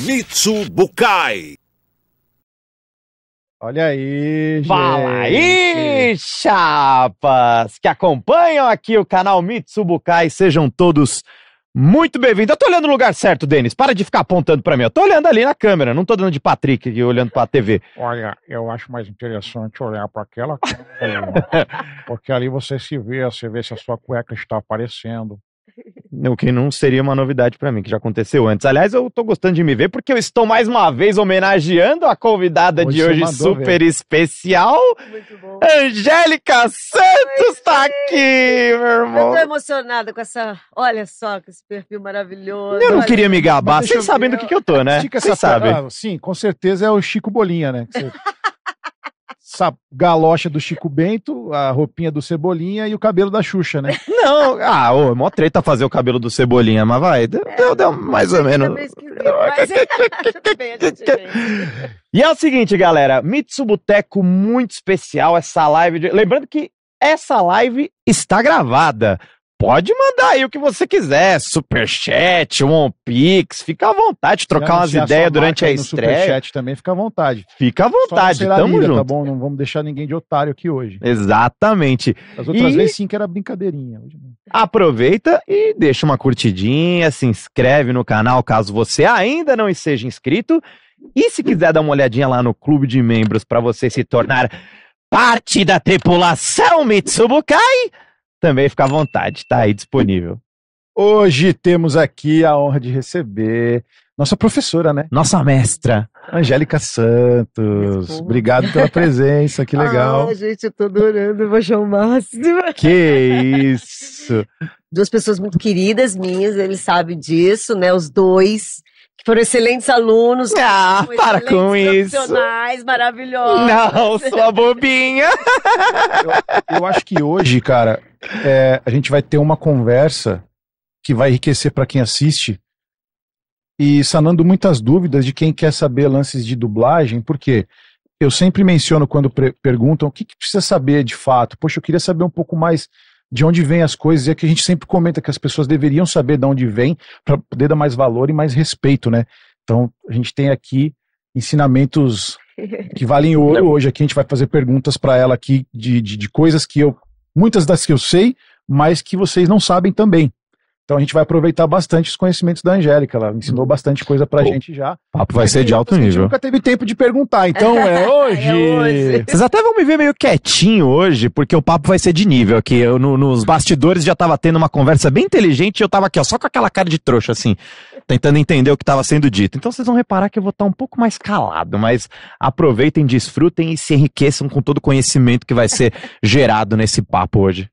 Mitsubukai. Olha aí, gente. Fala aí, chapas, que acompanham aqui o canal Mitsubukai, sejam todos muito bem-vindos. Eu tô olhando no lugar certo, Denis, para de ficar apontando pra mim, eu tô olhando ali na câmera, não tô dando de Patrick aqui, olhando pra TV. Olha, eu acho mais interessante olhar para aquela câmera, porque ali você vê se a sua cueca está aparecendo. O que não seria uma novidade pra mim, que já aconteceu antes. Aliás, eu tô gostando de me ver porque eu estou mais uma vez homenageando a convidada de hoje super especial. Muito bom. Angélica Santos tá aqui, meu irmão. Eu tô emocionada com essa... Olha só, com esse perfil maravilhoso. Eu não olha, queria me gabar, Mas vocês sabem do que eu tô, né? Vocês sabem. Sim, com certeza é o Chico Bolinha, né? Essa galocha do Chico Bento, a roupinha do Cebolinha e o cabelo da Xuxa, né? Não, é mó treta fazer o cabelo do Cebolinha, mas vai, deu mais ou menos. E é o seguinte, galera, Mitsuboteco muito especial, essa live. Lembrando que essa live está gravada. Pode mandar aí o que você quiser, superchat, One Pix, fica à vontade de trocar umas ideias durante a estreia. Superchat também, fica à vontade. Fica à vontade, tamo junto. Tá bom? Não vamos deixar ninguém de otário aqui hoje. Exatamente. As outras vezes sim que era brincadeirinha. Hoje não. Aproveita e deixa uma curtidinha, se inscreve no canal caso você ainda não seja inscrito. E se quiser dar uma olhadinha lá no clube de membros para você se tornar parte da tripulação Mitsubukai, também fica à vontade, tá aí disponível. Hoje temos aqui a honra de receber nossa professora, né? Nossa mestra. Angélica Santos. Obrigado pela presença, que legal. Gente, eu tô adorando, eu vou achar o máximo. Que isso. Duas pessoas muito queridas minhas, eles sabem disso, né? Os dois, que foram excelentes alunos. Para com isso. Profissionais maravilhosos. Não, sua bobinha. Eu acho que hoje, cara, a gente vai ter uma conversa que vai enriquecer para quem assiste e sanando muitas dúvidas de quem quer saber lances de dublagem, porque eu sempre menciono quando perguntam o que precisa saber de fato. Poxa, eu queria saber um pouco mais de onde vêm as coisas, e é que a gente sempre comenta que as pessoas deveriam saber de onde vem para poder dar mais valor e mais respeito, né? Então, a gente tem aqui ensinamentos que valem ouro. Hoje aqui a gente vai fazer perguntas para ela aqui de coisas que muitas das que eu sei, mas que vocês não sabem também. Então a gente vai aproveitar bastante os conhecimentos da Angélica, ela ensinou bastante coisa pra gente já. O papo vai ser de alto nível. A gente nunca teve tempo de perguntar, então é hoje. Vocês até vão me ver meio quietinho hoje, porque o papo vai ser de nível aqui. Eu, nos bastidores já tava tendo uma conversa bem inteligente e eu tava aqui, ó, só com aquela cara de trouxa, assim, tentando entender o que tava sendo dito. Então vocês vão reparar que eu vou estar um pouco mais calado, mas aproveitem, desfrutem e se enriqueçam com todo o conhecimento que vai ser gerado nesse papo hoje.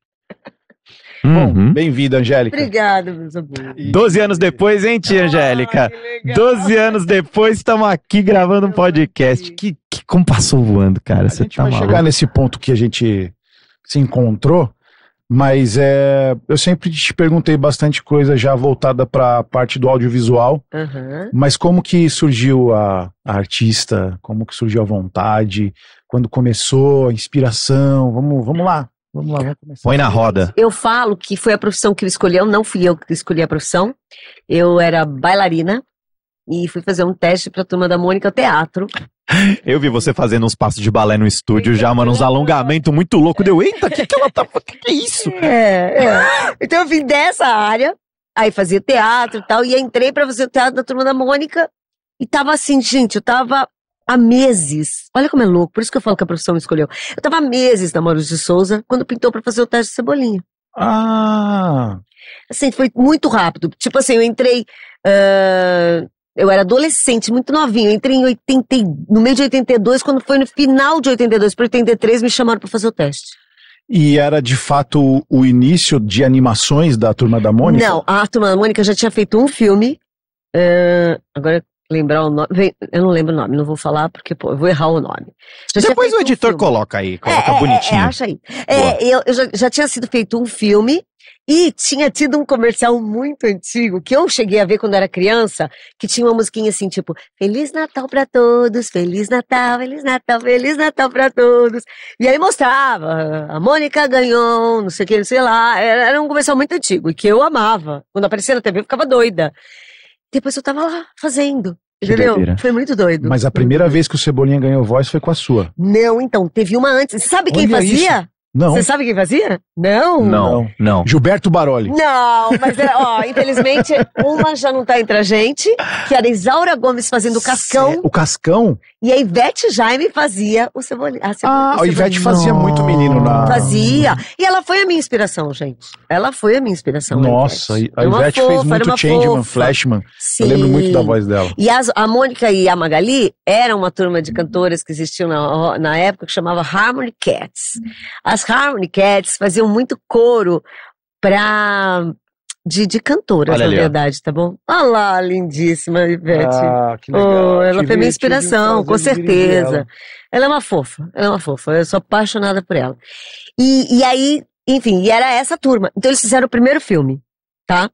Bom, bem-vinda, Angélica. Obrigada, meus amores. 12 anos depois, hein, tia Angélica? 12 anos depois, estamos aqui gravando um podcast. Que como passou voando, cara. A gente vai chegar nesse ponto que a gente se encontrou, mas eu sempre te perguntei bastante coisa já voltada para a parte do audiovisual, mas como que surgiu a artista, como que surgiu a vontade, quando começou, a inspiração, vamos lá. Vamos começar. Põe na roda. Eu falo que foi a profissão que eu escolhi, não fui eu que escolhi a profissão. Eu era bailarina e fui fazer um teste pra Turma da Mônica teatro. Eu vi você fazendo uns passos de balé no estúdio já, mano, uns alongamentos muito loucos. Deu, eita, que ela tá... Que é isso? Então eu vim dessa área, aí fazia teatro e tal, e entrei pra fazer o teatro da Turma da Mônica e tava assim, gente, eu tava há meses, olha como é louco, por isso que eu falo que a profissão me escolheu. Eu tava há meses na Maurício de Souza, quando pintou pra fazer o teste de Cebolinha. Assim, foi muito rápido. Tipo assim, eu entrei, eu era adolescente, muito novinho, eu entrei no meio de 82, quando foi no final de 82 para 83, me chamaram pra fazer o teste. E era de fato o início de animações da Turma da Mônica? Não, a Turma da Mônica já tinha feito um filme, agora lembrar o nome, eu não lembro o nome, não vou falar porque eu vou errar o nome. Depois o editor coloca aí, bonitinho. Acha aí. Eu já tinha sido feito um filme e tinha tido um comercial muito antigo que eu cheguei a ver quando era criança, que tinha uma musiquinha assim, tipo, Feliz Natal pra todos, Feliz Natal, Feliz Natal, Feliz Natal pra todos. E aí mostrava, a Mônica ganhou, não sei o que, não sei lá. Era um comercial muito antigo e que eu amava. Quando aparecia na TV eu ficava doida. Depois eu tava lá fazendo. Entendeu? doideira. Foi muito doido. Mas a primeira vez que o Cebolinha ganhou voz foi com a sua. Não, então, teve uma antes. Você sabe quem Olha fazia? Não. Você sabe quem fazia? Não. Não. Gilberto Baroli. Não, mas infelizmente, uma já não tá entre a gente, que era Isaura Gomes fazendo o Cascão, O Cascão? e a Ivete Jaime fazia o Cebolinha. A Ivete fazia muito menino na... Fazia. E ela foi a minha inspiração, gente. Ela foi a minha inspiração. Nossa, Ivete. a Era uma Ivete fez fofa, era muito uma Changeman, fofa. Flashman. Sim. Eu lembro muito da voz dela. E a Mônica e a Magali eram uma turma de cantoras que existiam na época que chamava Harmony Cats. As Harmony Cats faziam muito coro de cantoras, Olha na ali, ó. verdade, tá bom? Olha lá, lindíssima Ivete. Ah, que legal. Ela foi minha Tive um inspiração, com prazer de dirigir certeza. ela. Ela é uma fofa, eu sou apaixonada por ela. E aí, enfim, e era essa turma. Então eles fizeram o primeiro filme, tá?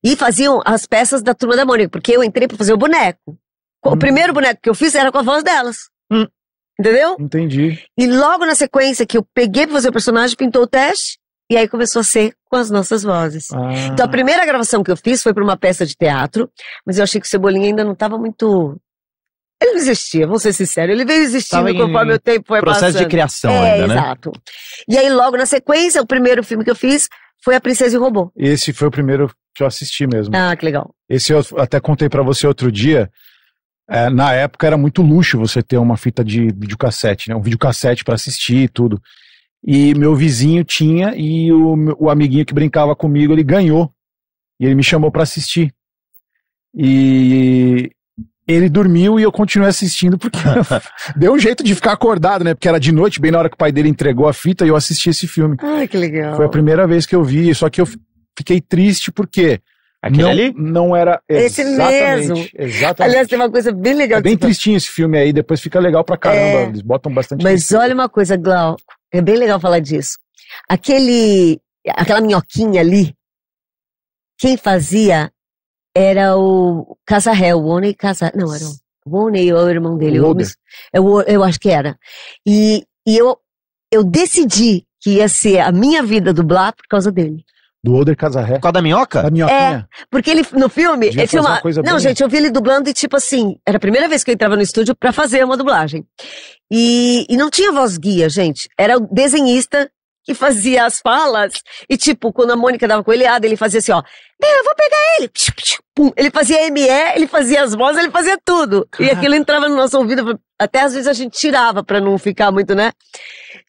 E faziam as peças da Turma da Mônica, porque eu entrei pra fazer o boneco. O primeiro boneco que eu fiz era com a voz delas. Entendeu? Entendi. E logo na sequência que eu peguei pra fazer o personagem, pintou o teste, e aí começou a ser com as nossas vozes. Então a primeira gravação que eu fiz foi pra uma peça de teatro, mas eu achei que o Cebolinha ainda não tava muito... Ele não existia, vamos ser sinceros. Ele veio existindo Tava em conforme o tempo foi Processo passando. de criação ainda, né? Exato. E aí logo na sequência, o primeiro filme que eu fiz foi A Princesa e o Robô. Esse foi o primeiro que eu assisti mesmo. Ah, que legal. Esse eu até contei pra você outro dia. Na época era muito luxo você ter uma fita de videocassete, né? Um videocassete pra assistir e tudo. E meu vizinho tinha, e o amiguinho que brincava comigo, ele ganhou. E ele me chamou pra assistir. E ele dormiu e eu continuei assistindo, porque deu um jeito de ficar acordado, né? Porque era de noite, bem na hora que o pai dele entregou a fita, e eu assisti esse filme. Ai, que legal. Foi a primeira vez que eu vi, só que eu fiquei triste porque Aquele ali? não era Esse mesmo. Exatamente. Aliás, tem uma coisa bem legal. É bem que você tristinho esse filme aí, depois fica legal pra caramba. Eles botam bastante. Mas tristeza. olha uma coisa, Glauco, é bem legal falar disso. Aquela minhoquinha ali, quem fazia era o Casarré, o Oney Casarré. Não, era o Oney, ou o irmão dele. O Oder. Eu acho que era. E eu decidi que ia ser a minha vida dublar por causa dele. Do Oder Casarré. Por causa da minhoca? Da minhoquinha. Porque ele, no filme, Devia ele tinha fazer uma... uma coisa Não, bem- gente, eu vi ele dublando e tipo assim, era a primeira vez que eu entrava no estúdio pra fazer uma dublagem. E não tinha voz guia, gente. Era o desenhista que fazia as falas e tipo, quando a Mônica dava com ele, ele fazia assim, ó, eu vou pegar ele. Pum. Ele fazia ME, ele fazia as vozes, ele fazia tudo. E aquilo entrava no nosso ouvido, até às vezes a gente tirava pra não ficar muito, né?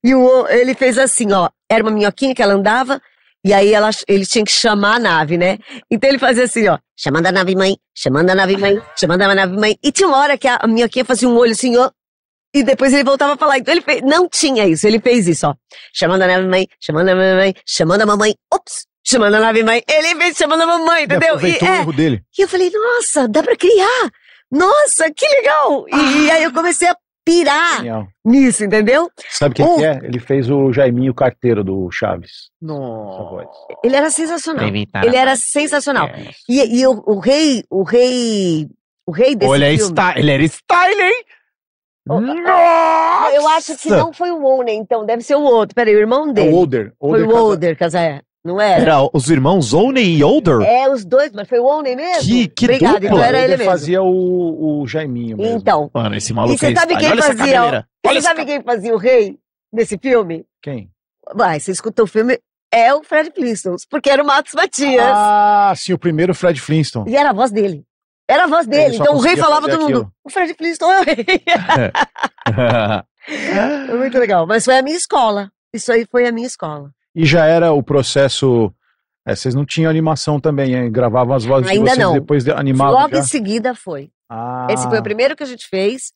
E ele fez assim, ó, era uma minhoquinha que ela andava, e aí ele tinha que chamar a nave, né? Então ele fazia assim, ó, chamando a nave mãe, chamando a nave mãe, chamando a nave mãe. E tinha uma hora que a minhoquinha fazia um olho assim, ó, e depois ele voltava a falar. Então ele não tinha isso, ele fez isso, ó. Chamando a nave mãe, chamando a nave mãe, chamando a mamãe, ops, chamando a nave mãe. Ele fez chamando a mamãe, Ele entendeu? aproveitou o erro dele. E eu falei, nossa, dá pra criar. Nossa, que legal. E aí eu comecei a pirar Genial. nisso, entendeu? Sabe quem que é? Ele fez o Jaiminho Carteiro do Chaves. Essa Nossa. voz. Ele era sensacional. Ele era sensacional. E o rei desse Olha, filme... ele era style, hein? Nossa! Eu acho que não foi o Oney, então deve ser o outro. Peraí, o irmão É dele. o Oder. Foi o Oder, Casé. Não era? Era os irmãos Oney e Older? Os dois, mas foi o Oney mesmo? Que Obrigada, dupla. então era ele Ele mesmo. fazia o Jaiminho mesmo. Então, Mano, esse maluco e você é sabe style. quem Olha essa fazia? cabeleira. Olha Você essa sabe quem fazia o rei desse filme? Quem? Vai, você escutou o filme, é o Fred Flintstones, porque era o Matos Matias. Ah, sim, o primeiro Fred Flintstone. E era a voz dele. Era a voz dele. Ele só Então o rei conseguia falava fazer todo mundo, aquilo. o Fred Flintstone é o rei. Foi muito legal. Mas foi a minha escola. Isso aí foi a minha escola. E já era o processo... vocês não tinham animação também, hein? Gravavam as vozes Ainda de vocês não. e depois animavam Logo já? em seguida foi. Ah, Esse foi o primeiro que a gente fez.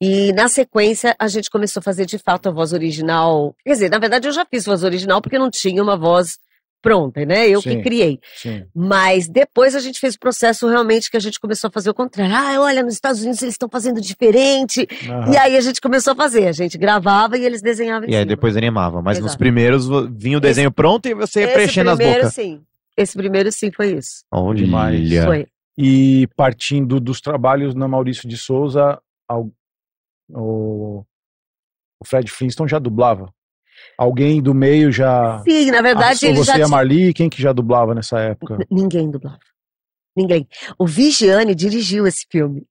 E na sequência a gente começou a fazer de fato a voz original. Quer dizer, na verdade eu já fiz voz original porque não tinha uma voz pronta, né? Eu que Sim. criei. Sim. Mas depois a gente fez o processo realmente que a gente começou a fazer o contrário. Olha, nos Estados Unidos eles estão fazendo diferente. Aham. E aí a gente começou a fazer. A gente gravava e eles desenhavam em E aí cima. depois animava. Mas nos Exato. primeiros vinha o desenho pronto e você ia preenchendo as bocas. Sim. Esse primeiro sim foi isso. Demais. Olha. Foi. E partindo dos trabalhos na Maurício de Souza, o Fred Flintstone já dublava? Alguém do meio já... Sim, na verdade Ou ele você já e a tinha... Marli, quem que já dublava nessa época? Ninguém dublava. Ninguém. O Vigiane dirigiu esse filme.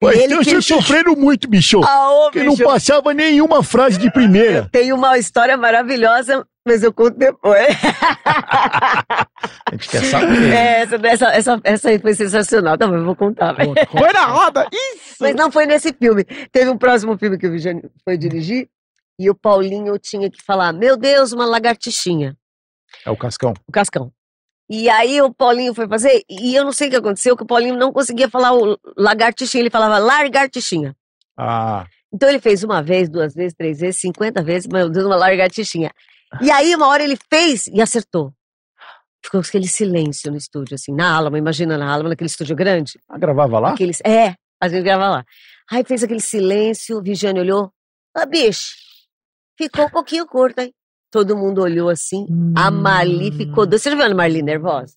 Mas Ele eu que- sofrendo muito, bicho. Ô, Que não bicho, passava nenhuma frase de primeira. tem uma história maravilhosa, mas eu conto depois. A gente quer saber. Essa aí foi sensacional. Tá, mas eu vou contar. velho. Foi na roda! Isso! Mas não foi nesse filme. Teve um próximo filme que o Vigiane foi dirigir e o Paulinho tinha que falar: Meu Deus, uma lagartixinha. É o Cascão. O Cascão. E aí o Paulinho foi fazer, e eu não sei o que aconteceu, que o Paulinho não conseguia falar o lagartixinha, ele falava lagartixinha. Ah, Então ele fez uma vez, 2 vezes, 3 vezes, 50 vezes, meu Deus, uma lagartixinha. E aí uma hora ele fez e acertou. Ficou aquele silêncio no estúdio, assim, na Alamo, imagina na Alamo, naquele estúdio grande. gravava lá? A gente grava lá. Aí fez aquele silêncio, o Vigiane olhou, bicho, ficou um pouquinho curto, hein? Todo mundo olhou assim, a Marli ficou doida. Você já viu a Marli nervosa?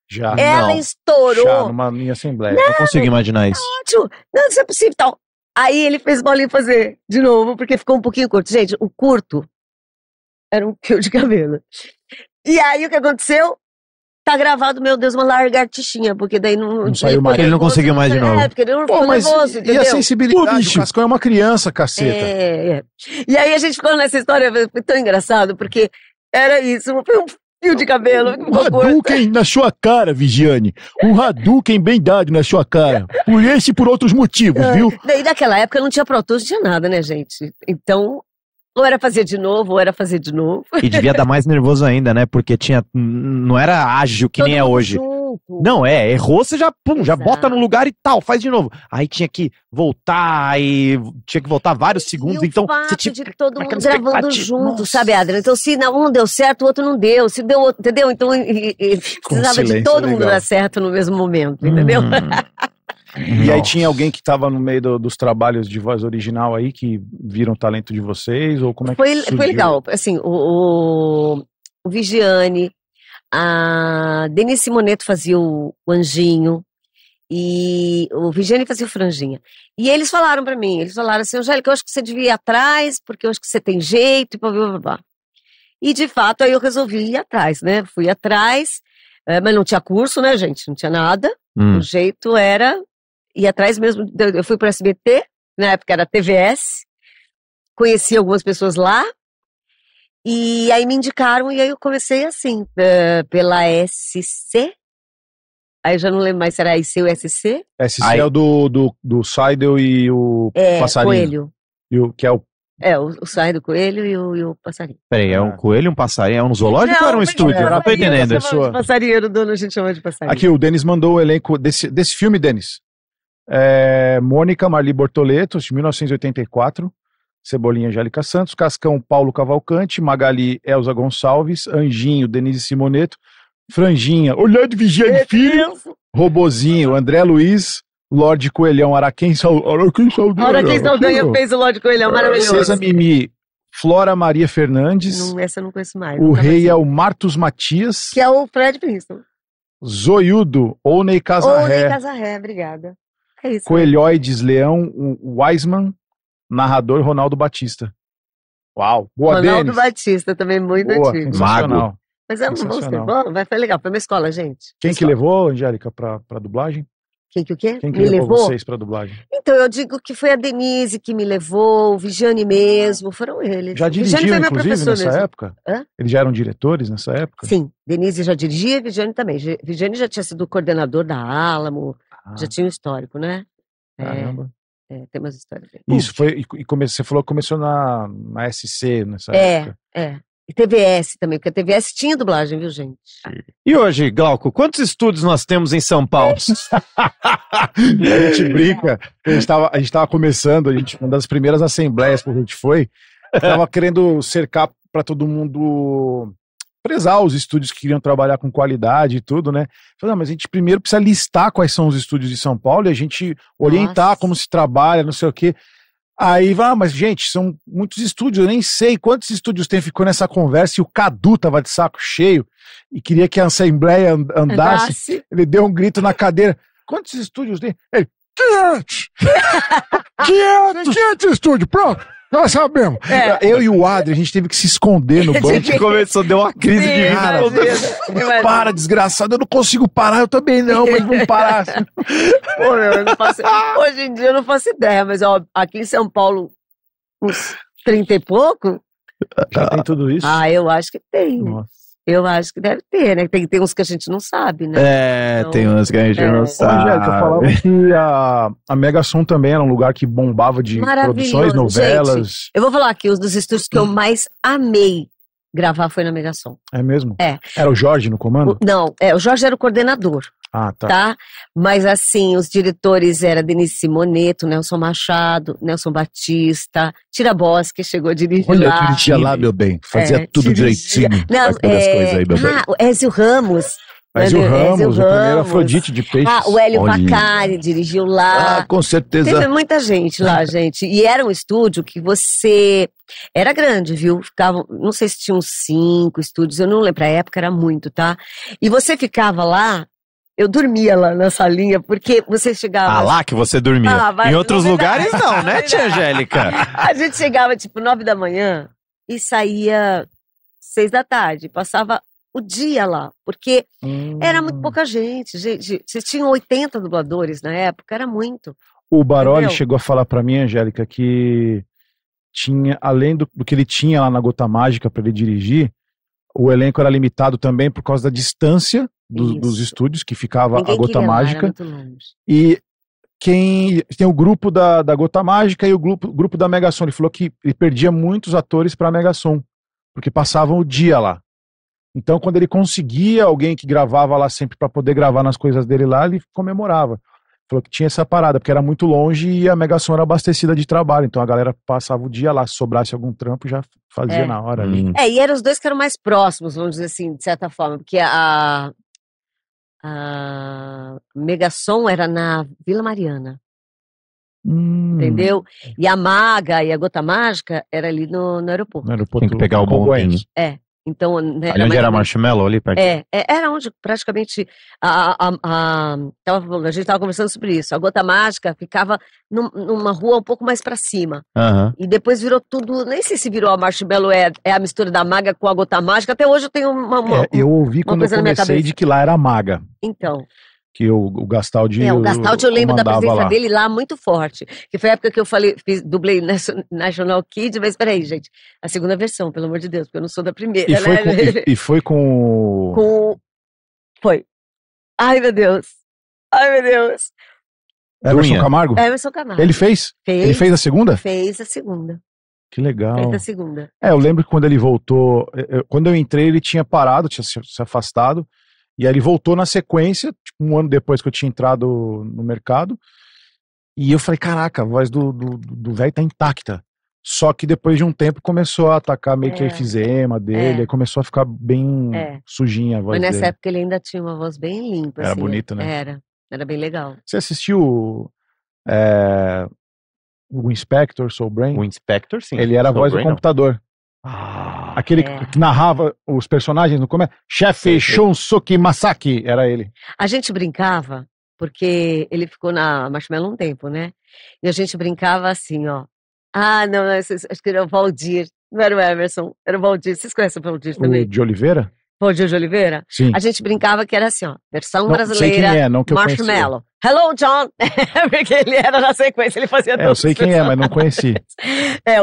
Já. Ela não. estourou. Já, numa minha assembleia. Não consigo imaginar isso. Ótimo, não, isso é possível, tal. Aí ele fez o Paulinho fazer de novo, porque ficou um pouquinho curto. Gente, o curto era um fio de cabelo. E aí o que aconteceu? Tá gravado, meu Deus, uma lagartixinha, porque daí não saiu mais. Ele não conseguiu mais de novo. Porque ele não Pô, ficou mas nervoso, e entendeu? a sensibilidade? Pô, bicho. O Cascão é uma criança, caceta. É. E aí a gente ficou nessa história, foi tão engraçado, porque era isso, foi um fio de cabelo. que Um ficou curto. Hadouken na sua cara, Vigiane. Um Hadouken bem dado na sua cara. Por esse e por outros motivos, viu? Daí naquela época não tinha Pro Tools, não tinha nada, né, gente? Então, ou era fazer de novo, ou era fazer de novo. E devia dar mais nervoso ainda, né? Porque tinha. Não era ágil que Todo nem é mundo hoje. junto. Não, errou, você já, já Exato. bota no lugar e tal, faz de novo. Aí tinha que voltar e tinha que voltar vários segundos, E então o fato você tinha de todo mundo aquela gravando expectativa. junto, Nossa. sabe, Adriano? Então, se um deu certo, o outro não deu. Se deu outro, entendeu? Então, precisava de silêncio todo mundo legal. dar certo no mesmo momento, entendeu? E aí tinha alguém que tava no meio dos trabalhos de voz original aí, que viram o talento de vocês? Ou como é que Foi surgiu? legal. Assim, o Vigiane, a Denise Simoneto fazia o Anjinho e o Vigiane fazia o Franjinha. E eles falaram pra mim, eles falaram assim, Angélica, eu acho que você devia ir atrás, porque eu acho que você tem jeito, e blá, blá, blá, blá. E de fato, aí eu resolvi ir atrás, né? Fui atrás, mas não tinha curso, né, gente? Não tinha nada. O jeito era ir atrás mesmo. Eu fui pro SBT, na época era TVS, conheci algumas pessoas lá, e aí me indicaram, e aí eu comecei assim, pela SC. Aí eu já não lembro mais se era IC ou SC. SC Aí- é o do Seidel e o Passarinho. Coelho. E o, que é o... O Sai do Coelho e o Passarinho. Peraí, é um coelho, um passarinho? É um zoológico ou era um mas estúdio? era Não tô entendendo. passarinho. Pessoa. Passarinho era o dono, a gente chama de Passarinho. Aqui, o Denis mandou o elenco desse filme, Denis. Mônica Marli Bortoleto, de 1984. Cebolinha Angélica Santos. Cascão Paulo Cavalcante. Magali Elza Gonçalves. Anjinho Denise Simoneto. Franjinha Orlando Vigiane Filho. Robozinho André Luiz. Lorde Coelhão Araquém Saldanha. Hora que Saldanha fez o Lorde Coelhão, maravilhoso. Princesa Mimi Flora Maria Fernandes. Essa eu não conheço mais. O nunca rei mais é vi. o Martus Matias. Que é o Fred Princeton. Zoiudo Ounei Ou nem Casarré. Casarré, obrigada. É isso. Coelhoides Leão Wiseman. Narrador Ronaldo Batista. Uau. Boa, Ronaldo Denis. Batista, também muito Boa, antigo. sensacional. Mas é um bom sensacional. bom, foi legal, foi uma escola, gente. Quem que levou, Angélica, pra dublagem? Quem que o quê? Quem que Me levou levou? vocês pra dublagem? Então, eu digo que foi a Denise que me levou, o Vigiane mesmo, foram eles. Já O Vigiane dirigiam, foi meu inclusive, professor nessa mesmo. época? Hã? Eles já eram diretores nessa época? Sim, Denise já dirigia, Vigiane também. Vigiane já tinha sido coordenador da Álamo, Ah, já tinha um histórico, né? caramba. Tem umas histórias. Isso, foi. Você falou que começou na SC nessa época. E TVS também, porque a TVS tinha dublagem, viu, gente? E hoje, Glauco, quantos estúdios nós temos em São Paulo? A gente brinca, a gente tava começando, uma das primeiras assembleias que a gente foi, tava querendo cercar para todo mundo prezar os estúdios que queriam trabalhar com qualidade e tudo, né? Falei, mas a gente primeiro precisa listar quais são os estúdios de São Paulo e a gente orientar Nossa. como se trabalha, não sei o quê. Aí, mas gente, são muitos estúdios, eu nem sei quantos estúdios tem. Ficou nessa conversa e o Cadu tava de saco cheio e queria que a assembleia andasse. Ele deu um grito na cadeira. Quantos estúdios tem? Ele, 500! 500 estúdios, pronto. Nós sabemos. É. Eu e o Adri, a gente teve que se esconder no banco. A gente começou, deu uma crise de Sim, cara. imagina. Para, desgraçado, eu não consigo parar, eu também não, mas vamos parar. Pô, eu não faço... Hoje em dia eu não faço ideia, mas ó, aqui em São Paulo, uns 30 e pouco, Já tem tudo isso? eu acho que tem. Nossa. Eu acho que deve ter, né? Tem uns que a gente não sabe, né? É, Então, tem umas que a gente não Ô, sabe. Angélica, falava que a Mega Som também era um lugar que bombava de Maravilhoso. produções, novelas. Eu vou falar aqui, um dos estúdios que eu mais amei gravar foi na Mega Som. É mesmo? É. Era o Jorge no comando? O Jorge era o coordenador, Ah, tá. tá? Mas assim, os diretores eram Denise Simoneto, Nelson Machado, Nelson Batista, Tira Boss, que chegou a dirigir Olha, lá. eu dirigia lá, meu bem. Fazia tudo dirigia. direitinho. Não, das coisas aí, meu bem. o Ézio Ramos. Mas o Ézio Ramos, o primeiro Ramos. Afrodite de Peixes. O Hélio Olha. Bacari dirigiu lá. Ah, com certeza. Teve muita gente lá, gente. E era um estúdio que você... Era grande, viu? Ficavam, não sei se tinham 5 estúdios, eu não lembro, a época era muito, tá? E você ficava lá, eu dormia lá na salinha, porque você chegava... Ah, lá que você dormia. Vai, Em outros não, lugares não, né, tia verdade. Angélica? A gente chegava, tipo, 9 da manhã e saía 6 da tarde. Passava o dia lá, porque era muito pouca gente. Vocês tinham 80 dubladores na época, era muito. O Baroli Entendeu? chegou a falar pra mim, Angélica, que tinha, além do que ele tinha lá na Gota Mágica pra ele dirigir, o elenco era limitado também por causa da distância Isso. dos estúdios, que ficava Ninguém a Gota queria lá, era Mágica. muito longe. E quem tem o grupo da Gota Mágica e o grupo da Mega Som. Ele falou que ele perdia muitos atores pra Mega Som, porque passavam o dia lá. Então, quando ele conseguia alguém que gravava lá sempre pra poder gravar nas coisas dele lá, ele comemorava. Falou que tinha essa parada, porque era muito longe e a Mega Som era abastecida de trabalho. Então a galera passava o dia lá, se sobrasse algum trampo, já fazia na hora ali. E eram os dois que eram mais próximos, vamos dizer assim, de certa forma, porque a Megasom era na Vila Mariana, entendeu? E a Maga e a Gota Mágica era ali no aeroporto. No aeroporto Tem que pegar o Congonhas. bondinho. Então, né, Ali onde mais era ou menos- Marshmallow, ali perto. era onde praticamente a gente estava conversando sobre isso. A Gota Mágica ficava numa rua um pouco mais para cima. Aham. E depois virou tudo, nem sei se virou a Marshmallow, é a mistura da Maga com a Gota Mágica. Até hoje eu tenho Eu ouvi quando eu coisa na minha comecei cabeça. de que lá era a Maga. Então, Que o Gastaldi. o Gastaldi eu lembro da comandava presença lá. dele lá muito forte. Que foi a época que eu dublei National Kid, mas peraí, gente. A segunda versão, pelo amor de Deus, porque eu não sou da primeira, né? E foi com. Foi. Ai, meu Deus. Ai, meu Deus. Emerson Cunha. Camargo? Emerson Camargo. Ele fez? Ele fez a segunda? Fez a segunda. Que legal. Fez a segunda. Eu lembro que quando ele voltou, quando eu entrei, ele tinha parado, tinha se afastado, e aí ele voltou na sequência, tipo, um ano depois que eu tinha entrado no mercado, e eu falei, caraca, a voz do velho tá intacta. Só que depois de um tempo começou a atacar meio que a efizema dele, aí começou a ficar bem sujinha a voz Mas nessa dele. época ele ainda tinha uma voz bem limpa. Era assim, bonito, né? Era bem legal. Você assistiu o Inspector Soul Brain? O Inspector, sim. Ele era a Soul voz do Brain, não. computador. Aquele que narrava os personagens no começo. Chefe Shunsuke Masaki, era ele. A gente brincava, porque ele ficou na Marshmallow um tempo, né? E a gente brincava assim, ó. Não, acho que era o Valdir. Não era o Emerson, era o Valdir. Vocês conhecem o Valdir também? O de Oliveira? Valdir de Oliveira? Sim. A gente brincava que era assim, ó. Versão Não, sei brasileira, quem é, não que eu Marshmallow. Hello, John! Porque ele era na sequência, ele fazia eu sei quem é, mas não conheci.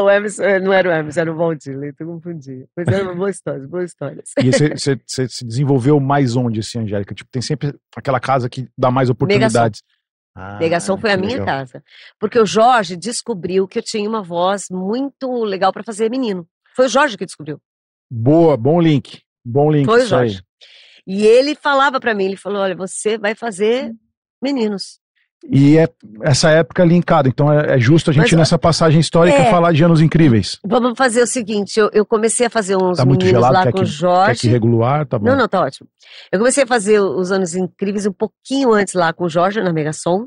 O Emerson, não era o Emerson, era o Valdir, eu confundi. Mas era uma boa história, boas histórias. E você se desenvolveu mais onde, assim, Angélica? Tipo, tem sempre aquela casa que dá mais oportunidades. Negação foi a minha casa. Porque o Jorge descobriu que eu tinha uma voz muito legal pra fazer menino. Foi o Jorge que descobriu. Boa, bom link. Bom link, Foi o isso aí. Jorge. E ele falava pra mim, ele falou, olha, você vai fazer meninos. E é essa época linkada, então é justo a gente, Mas, nessa passagem histórica, falar de Anos Incríveis. Vamos fazer o seguinte, eu comecei a fazer uns Tá muito meninos gelado, lá quer com o que Jorge. regular, tá bom. Não, tá ótimo. Eu comecei a fazer os Anos Incríveis um pouquinho antes lá com o Jorge, na Megasom.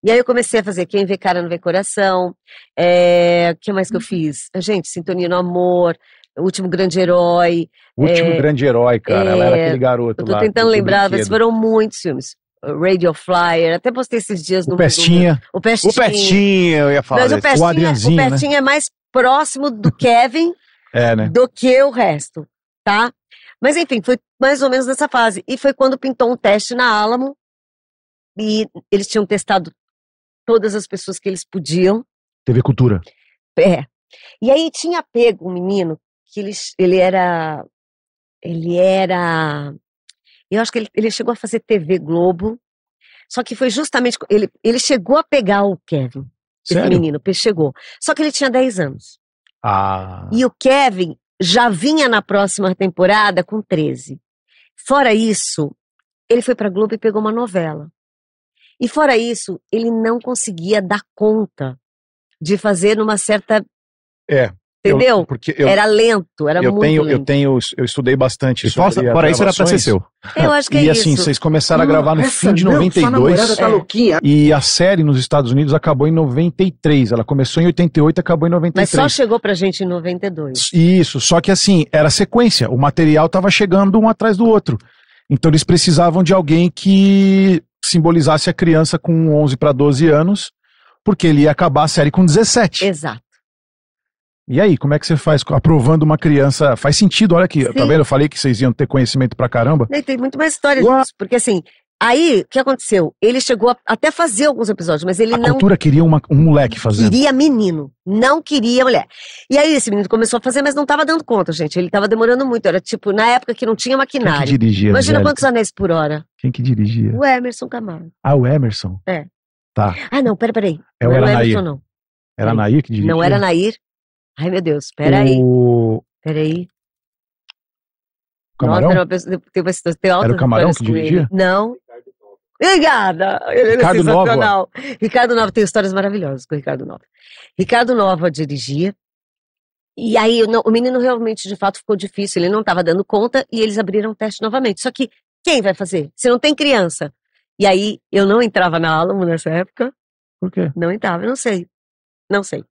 E aí eu comecei a fazer Quem Vê Cara Não Vê Coração. O que mais que eu fiz? Gente, Sintonia no Amor, O Último Grande Herói. O Último Grande Herói, cara. Ela era aquele garoto Eu tô lá. tentando do lembrar, brinquedo. mas foram muitos filmes. Radio Flyer, até postei esses dias no... O Pestinha. O Pestinha. O Pestinha, eu ia falar Mas o desse. Pestinha, O Adrianzinho, o Pestinha é mais próximo do Kevin né? do que o resto, tá? Mas enfim, foi mais ou menos nessa fase. E foi quando pintou um teste na Alamo e eles tinham testado todas as pessoas que eles podiam. TV Cultura. E aí tinha pego um menino que ele era, eu acho que ele chegou a fazer TV Globo, só que foi justamente, ele chegou a pegar o Kevin, esse Sério? menino, chegou, só que ele tinha 10 anos. Ah. E o Kevin já vinha na próxima temporada com 13. Fora isso, ele foi pra Globo e pegou uma novela. E fora isso, ele não conseguia dar conta de fazer numa certa... Entendeu? Porque Era lento, era muito lento. Eu estudei bastante Fora isso era pra ser seu. Eu acho que é E isso. assim, vocês começaram a gravar no fim de 92. E a série nos Estados Unidos acabou em 93. Ela começou em 88 e acabou em 93. Mas só chegou pra gente em 92. Isso, só que assim, era sequência. O material tava chegando um atrás do outro. Então eles precisavam de alguém que simbolizasse a criança com 11 para 12 anos, porque ele ia acabar a série com 17. Exato. E aí, como é que você faz aprovando uma criança? Faz sentido, olha aqui, Sim. tá vendo? Eu falei que vocês iam ter conhecimento pra caramba. E tem muito mais história disso, porque assim, aí, o que aconteceu? Ele chegou a até fazer alguns episódios, mas ele A não cultura queria um moleque fazendo. queria menino, não queria mulher. E aí esse menino começou a fazer, mas não tava dando conta, gente, ele tava demorando muito, era tipo, na época que não tinha Quem que maquinário. dirigia? Imagina Angélica? quantos anéis por hora. Quem que dirigia? O Emerson Camargo. Ah, o Emerson. É. Tá. Ah, não, peraí. É o Não era o Nair. Emerson, não. Era a Nair que dirigia? Não era Nair. Ai, meu Deus, peraí. O Peraí. Camarão? Nossa, era uma pessoa, tem altas Era o Camarão histórias que com dirigia? ele. Não. Obrigada! Ele é Ricardo Nova. sensacional. Ricardo Nova tem histórias maravilhosas com o Ricardo Nova. Ricardo Nova dirigia. E aí o menino realmente, de fato, ficou difícil. Ele não estava dando conta e eles abriram o teste novamente. Só que quem vai fazer? Se não tem criança. E aí eu não entrava na Alamo nessa época. Por quê? Não entrava, eu não sei. Não sei.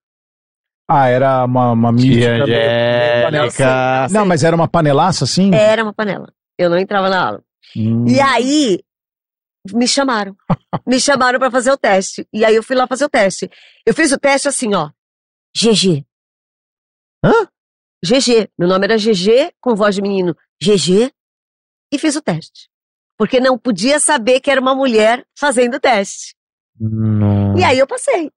Ah, era uma mística. Angélica. Não, mas era uma panelaça assim? Era uma panela. Eu não entrava na Alamo. E aí, me chamaram. Me chamaram pra fazer o teste. E aí eu fui lá fazer o teste. Eu fiz o teste assim, ó. GG. Hã? GG. Meu nome era GG, com voz de menino. GG. E fiz o teste. Porque não podia saber que era uma mulher fazendo o teste. Não. E aí eu passei.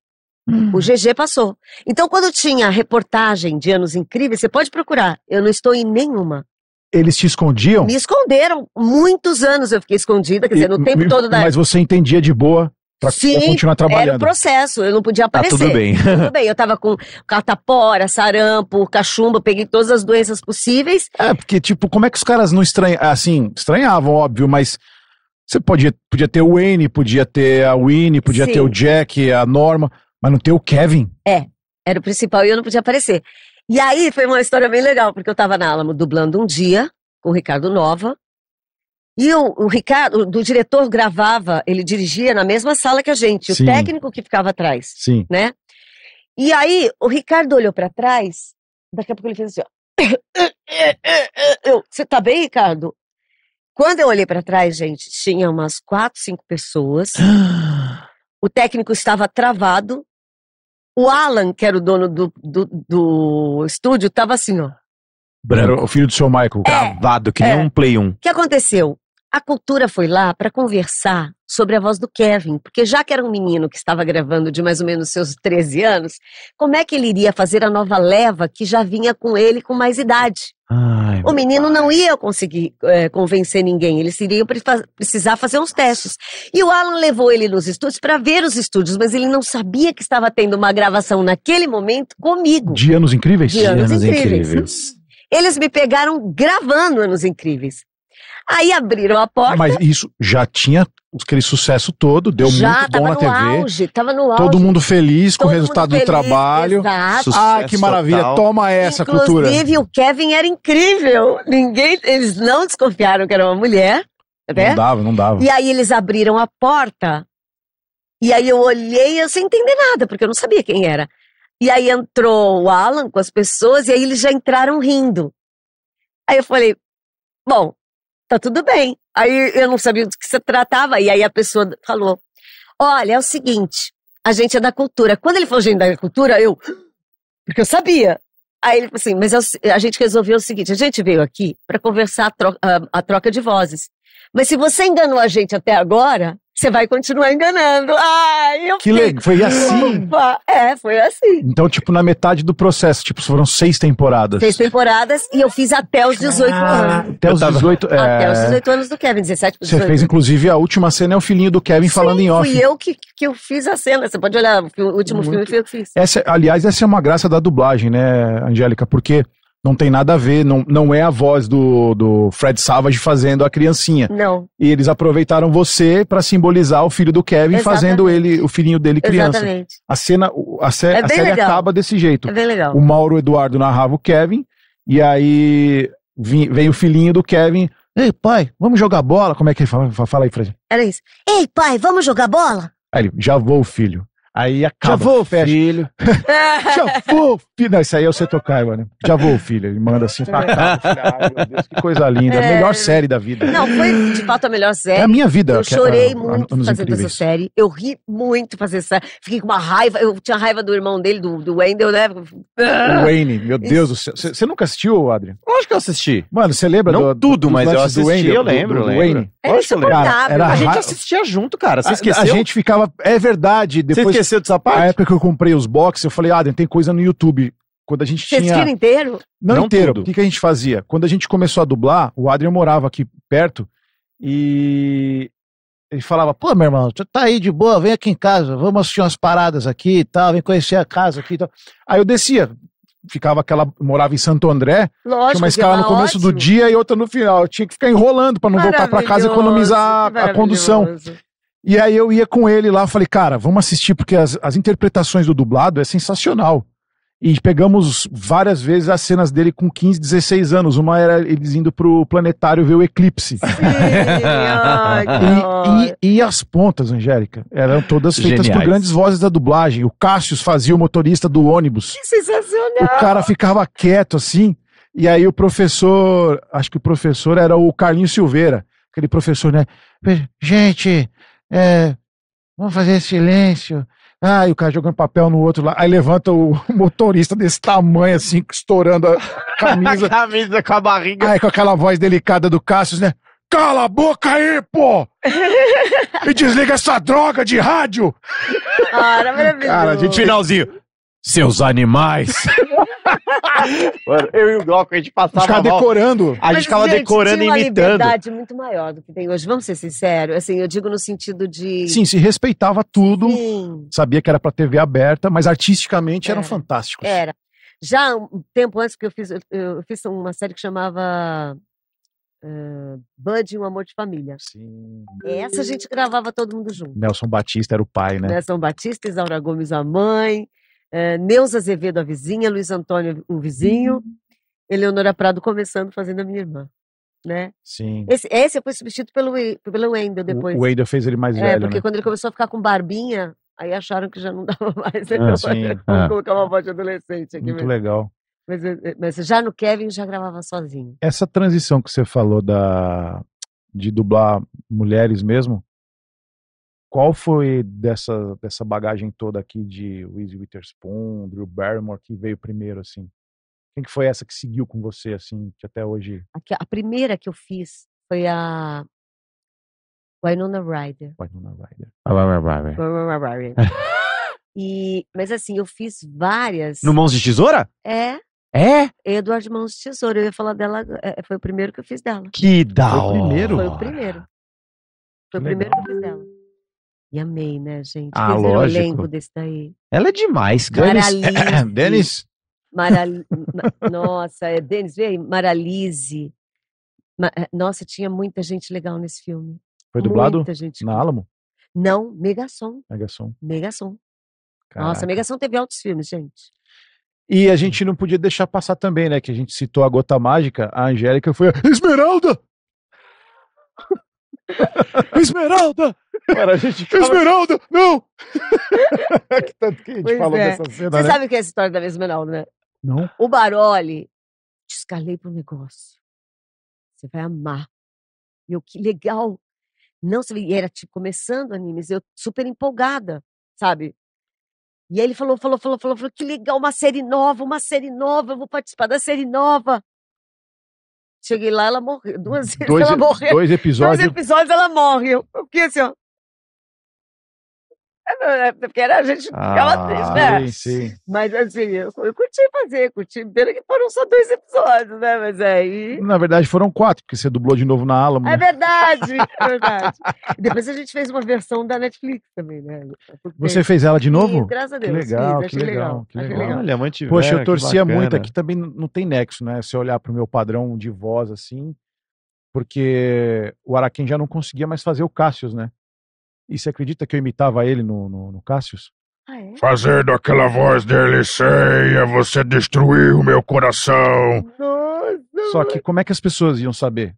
O GG passou. Então, quando tinha reportagem de Anos Incríveis, você pode procurar. Eu não estou em nenhuma. Eles te escondiam? Me esconderam. Muitos anos eu fiquei escondida, quer dizer, no tempo todo da... Mas você entendia de boa pra continuar Era trabalhando. o processo, eu não podia Tá aparecer. tudo bem. Tudo bem, eu tava com catapora, sarampo, cachumba, peguei todas as doenças possíveis. É, porque, tipo, como é que os caras não estranhavam? Assim, estranhavam, óbvio, mas você podia ter o Wayne, podia ter a Winnie, podia Sim. ter o Jack, a Norma, mas não ter o Kevin. Era o principal e eu não podia aparecer. E aí foi uma história bem legal, porque eu tava na Alamo dublando um dia com o Ricardo Nova. E o Ricardo, do diretor, gravava, ele dirigia na mesma sala que a gente, Sim. o técnico que ficava atrás, Sim. né? E aí o Ricardo olhou pra trás, daqui a pouco ele fez assim, ó. Você tá bem, Ricardo? Quando eu olhei pra trás, gente, tinha umas 4, 5 pessoas. O técnico estava travado. O Alan, que era o dono do estúdio, estava assim, ó. Era o filho do seu Michael. Gravado, que nem um Play 1. O que aconteceu? A Cultura foi lá para conversar sobre a voz do Kevin, porque já que era um menino que estava gravando de mais ou menos seus 13 anos, como é que ele iria fazer a nova leva que já vinha com ele com mais idade? Ai, O menino não ia conseguir convencer ninguém, eles iriam precisar fazer uns testes. E o Alan levou ele nos estúdios para ver os estúdios, mas ele não sabia que estava tendo uma gravação naquele momento comigo. De Anos Incríveis? De Anos Incríveis. Eles me pegaram gravando Anos Incríveis. Aí abriram a porta. Mas isso já tinha aquele sucesso todo, deu já muito bom na TV. Tava no auge. Todo mundo feliz com o Todo resultado mundo do feliz, trabalho. Exato. Ah, que maravilha, total. toma essa Cultura. Inclusive, o Kevin era incrível. Eles não desconfiaram que era uma mulher, né? Não dava. E aí eles abriram a porta. E aí eu olhei, eu sem entender nada, porque eu não sabia quem era. E aí entrou o Alan com as pessoas, e aí eles já entraram rindo. Aí eu falei, bom, tá tudo bem. Aí eu não sabia do que se tratava, e aí a pessoa falou, olha, é o seguinte, a gente é da Cultura. Quando ele falou gente da Cultura, eu Porque eu sabia. Aí ele falou assim, mas a gente resolveu o seguinte, a gente veio aqui para conversar a troca de vozes. Mas se você enganou a gente até agora, você vai continuar enganando. Ai, eu Que legal, foi assim. Opa, foi assim. Então, tipo, na metade do processo, tipo, foram 6 temporadas. 6 temporadas e eu fiz até os 18 anos. Até os 18, Até os 18 anos do Kevin, 17 para 18. Você fez, inclusive, a última cena é o filhinho do Kevin falando em off. Fui eu que eu fiz a cena. Você pode olhar, o último filme foi eu que fiz. Aliás, essa é uma graça da dublagem, né, Angélica? Porque não tem nada a ver, não é a voz do Fred Savage fazendo a criancinha. Não. E eles aproveitaram você pra simbolizar o filho do Kevin, Exatamente. Fazendo o filhinho dele criança. Exatamente. A série legal. acaba desse jeito. É bem legal. O Mauro Eduardo narrava o Kevin, e aí vem o filhinho do Kevin. Ei, pai, vamos jogar bola? Como é que ele fala? Fala aí, Fred. Era isso. Ei, pai, vamos jogar bola? Aí ele, já vou, filho. Aí acaba. Já vou, fecha. filho. Já vou, filho. Não, isso aí é o Seto Kaiba, né? Já vou, filho. Ele manda assim pra cá. Ai, meu Deus, que coisa linda. Melhor série da vida. Não, foi de fato a melhor série. É a minha vida. Eu chorei muito Anos fazendo Incríveis. essa série. Eu ri muito fazendo essa série. Fiquei com uma raiva. Eu tinha raiva do irmão dele, do Wendell, né? O Wayne, meu Deus do céu. Você nunca assistiu, Adrian? Lógico que eu assisti. Mano, você lembra Não tudo, mas eu lances do assisti, Wendell, eu lembro, do lembro. Wayne? É Lógico que eu lembro. insuportável. Era A gente ra- assistia junto, cara. Você esqueceu? A gente ficava. É verdade. Você Depois, esqueceu dessa a parte? época que eu comprei os boxes, eu falei, Adrian, tem coisa no YouTube. Quando a gente Vocês tinha. assistiram inteiro? Não Não inteiro. tudo. O que a gente fazia? Quando a gente começou a dublar, o Adrian morava aqui perto e ele falava, pô, meu irmão, tu tá aí de boa, vem aqui em casa, vamos assistir umas paradas aqui e tal, vem conhecer a casa aqui e tal. Aí eu descia, morava em Santo André, Lógico. tinha uma que escala é no começo do ótimo. dia e outra no final. Eu tinha que ficar enrolando pra não voltar pra casa e economizar Que a condução. maravilhoso. E aí eu ia com ele lá, falei, cara, vamos assistir, porque as interpretações do dublado é sensacional. E pegamos várias vezes as cenas dele com 15, 16 anos. Uma era eles indo pro planetário ver o eclipse. Sim, ai, que ótimo. E as pontas, Angélica, eram todas feitas Geniais. por grandes vozes da dublagem. O Cássius fazia o motorista do ônibus. Que sensacional. O cara ficava quieto assim. E aí o professor, acho que o professor era o Carlinhos Silveira. Aquele professor, né? Gente, vamos fazer silêncio. E o cara jogando papel no outro lá. Aí levanta o motorista desse tamanho, assim, estourando a camisa. Camisa com a barriga. Aí com aquela voz delicada do Cássio, né? Cala a boca aí, pô! E desliga essa droga de rádio! Era maravilhoso. Cara, a gente- Finalzinho. Seus animais. Mano, eu e o Glauco, a gente A gente passava ficava mal. decorando. A gente ficava decorando e tinha uma imitando. liberdade muito maior do que tem hoje. Vamos ser sinceros. Assim, eu digo no sentido de... Sim, se respeitava tudo. Sim, Sabia que era pra TV aberta, mas artisticamente eram fantásticos. era. Já um tempo antes que eu fiz uma série que chamava Bud, Um Amor de Família. Sim. Essa a gente gravava todo mundo junto. Nelson Batista era o pai, né? Nelson Batista, Isaura Gomes, a mãe, Neuza Azevedo, a vizinha, Luiz Antônio, o vizinho, Eleonora Prado começando fazendo a minha irmã, né? Sim. Esse foi substituído pelo Wendell depois. O Wade fez ele mais velho, Porque né? quando ele começou a ficar com barbinha, aí acharam que já não dava mais. Sim. Vamos colocar uma voz de adolescente aqui Muito mesmo. legal. Mas já no Kevin já gravava sozinho. Essa transição que você falou de dublar mulheres mesmo, qual foi dessa bagagem toda aqui de Reese Witherspoon, Drew Barrymore, que veio primeiro, assim? Quem que foi essa que seguiu com você, assim, que até hoje... A primeira que eu fiz foi a Winona Ryder. Winona Ryder. Mas assim, eu fiz várias. No Mãos de Tesoura? É, É? Eduardo Mãos de Tesoura. Eu ia falar dela, foi o primeiro que eu fiz dela. Que da Foi o hora. primeiro? Foi o primeiro. Foi o Que primeiro que eu fiz dela. E amei, né, gente? Ah, Quem viu o lógico. elenco desse daí? Ela é demais, cara. Maralise. Denis? Nossa, Denis, vê aí, Maralise. Nossa, tinha muita gente legal nesse filme. Foi dublado Muita gente. na Alamo? Não, Megasom. Megasom. Nossa, Caraca. Megasom teve altos filmes, gente. E a gente não podia deixar passar também, né? Que a gente citou a Gota Mágica, a Angélica foi a Esmeralda! Esmeralda! Cara, a gente Esmeralda! Não! Que tanto que a gente Pois falou é. dessa cena, Você né? sabe o que é essa história da Esmeralda, né? Não? O Baroli, te escalei pro negócio. Você vai amar. E eu, que legal. Não, e era tipo começando animes, eu super empolgada, sabe? E aí ele falou, que legal, uma série nova, eu vou participar da série nova. Cheguei lá, ela morreu. 2 vezes ela morreu. 2 2 episódios. episódios ela morre. Eu fiquei assim, ó. Porque a gente ficava triste, né? Sim. Mas assim, eu curti fazer, pena que foram só 2 episódios, né? Mas aí. Na verdade foram 4, porque você dublou de novo na Alamo, É né? verdade, é verdade. E depois a gente fez uma versão da Netflix também, né? Você fez ela de novo? Fiz, graças a Deus. Que legal, fiz, que achei legal, que achei legal. Olha, mantiveram, Poxa, eu que torcia bacana. muito. Aqui também não tem nexo, né? Se eu olhar pro meu padrão de voz, assim, porque o Araquém já não conseguia mais fazer o Cassius, né? E você acredita que eu imitava ele no Cassius? Ah, é? Fazendo aquela voz dele, Seiya, você destruiu meu coração. Nossa! Só que como é que as pessoas iam saber?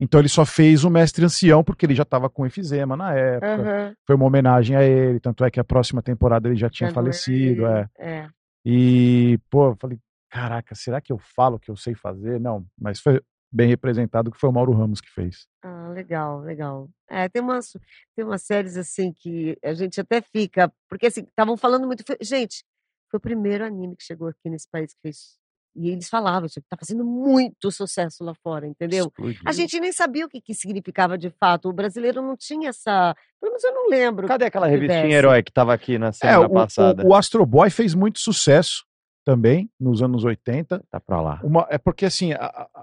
Então ele só fez o Mestre Ancião porque ele já estava com efizema na época. Aham. Foi uma homenagem a ele, tanto é que a próxima temporada ele já tinha Já não era falecido, ele. É. E, pô, eu falei, caraca, será que eu falo que eu sei fazer? Não, mas foi bem representado que foi o Mauro Ramos que fez. Ah, legal, legal. Tem umas séries assim que a gente até fica, porque assim, estavam falando muito, gente, foi o primeiro anime que chegou aqui nesse país que fez, e eles falavam, isso tá fazendo muito sucesso lá fora, entendeu? Explodiu. A gente nem sabia o que significava de fato, o brasileiro não tinha essa, pelo menos eu não lembro. Cadê aquela que revistinha tivesse. Herói que tava aqui na semana passada? O Astro Boy fez muito sucesso também, nos anos 80. Tá pra lá. É porque, assim,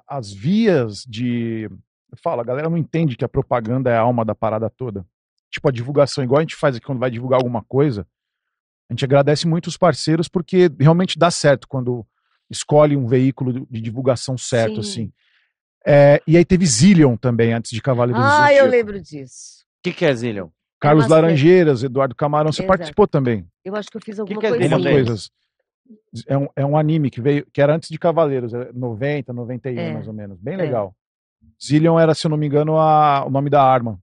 as vias de... Eu falo, a galera não entende que a propaganda é a alma da parada toda. Tipo, a divulgação, igual a gente faz aqui quando vai divulgar alguma coisa, a gente agradece muito os parceiros porque realmente dá certo quando escolhe um veículo de divulgação certo, Sim. assim. E aí teve Zillion também, antes de Cavaleiros do Ah, Zodíaco. eu lembro disso. O que é Zillion? Carlos Era uma série. Laranjeiras, Eduardo Camarão, você Exato. participou também. Eu acho que eu fiz alguma que é coisinha. Algumas Zillion? coisas. É um anime que veio, que era antes de Cavaleiros, 90, 91 É. mais ou menos. Bem É. legal. Zillion era, se eu não me engano, o nome da arma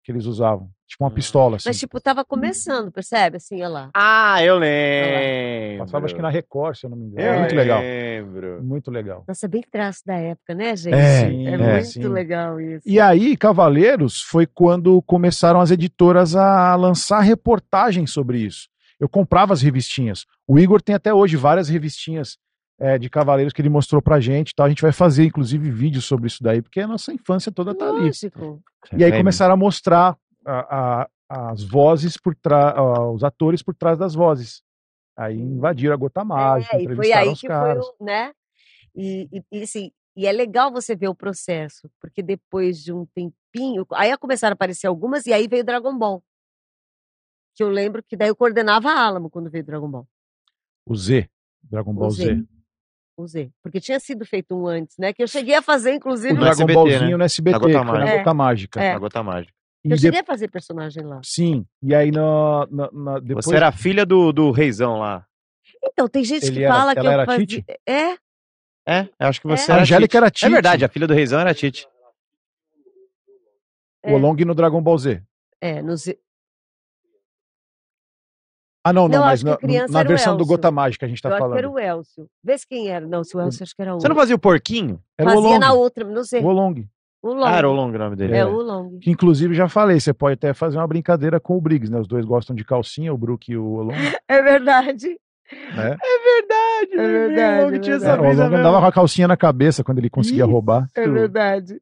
que eles usavam. Tipo uma pistola, assim. Mas tipo, tava começando, percebe? Assim, olha lá. Ah, eu lembro. Passava acho que na Record, se eu não me engano. Eu Muito legal. lembro. Muito legal. Nossa, bem traço da época, né, gente? É, muito sim. legal isso. E aí, Cavaleiros foi quando começaram as editoras a lançar reportagens sobre isso. Eu comprava as revistinhas. O Igor tem até hoje várias revistinhas de Cavaleiros que ele mostrou pra gente. Tá? A gente vai fazer, inclusive, vídeos sobre isso daí, porque a nossa infância toda tá ali. Lógico. E aí começaram a mostrar as vozes por trás, os atores por trás das vozes. Aí invadiram a Gota Mágica, E foi entrevistaram aí os que caras. foi, né? E assim, e é legal você ver o processo, porque depois de um tempinho, aí começaram a aparecer algumas, e aí veio Dragon Ball. Que eu lembro que daí eu coordenava a Alamo quando veio Dragon Ball. O Z, Dragon Ball Z. O Z. Porque tinha sido feito um antes, né? Que eu cheguei a fazer, inclusive. O No Dragon SBT, Ballzinho né? no SBT, Na Gota que foi na Mágica. Gota Mágica. É. A Gota Mágica. E Eu cheguei a fazer personagem lá. Sim, e aí depois... Você era a filha do Reizão lá. Então, tem gente Ele que era- fala que ela eu era fazia... Tite? É, eu acho que você A era Angélica Tite. era Tite. É verdade, a filha do Reizão era Tite. O Long no Dragon Ball Z. no Z. Não, Não, mas acho que a criança na era o versão do Elcio. Gota Mágica a gente tá Eu acho que falando. era o Elcio. Vê se quem era. Não, se o Elcio acho que era o Você não fazia o porquinho? Era o Fazia Long. na outra, não sei. O Long. O Long. Ah, era o Long o nome dele. É, o Long. Que inclusive já falei, você pode até fazer uma brincadeira com o Briggs, né? Os dois gostam de calcinha, o Brook e o Long, É verdade. né? É verdade, É verdade, O Long tinha é essa O brisa Long mesmo. andava com a calcinha na cabeça quando ele conseguia roubar. É verdade.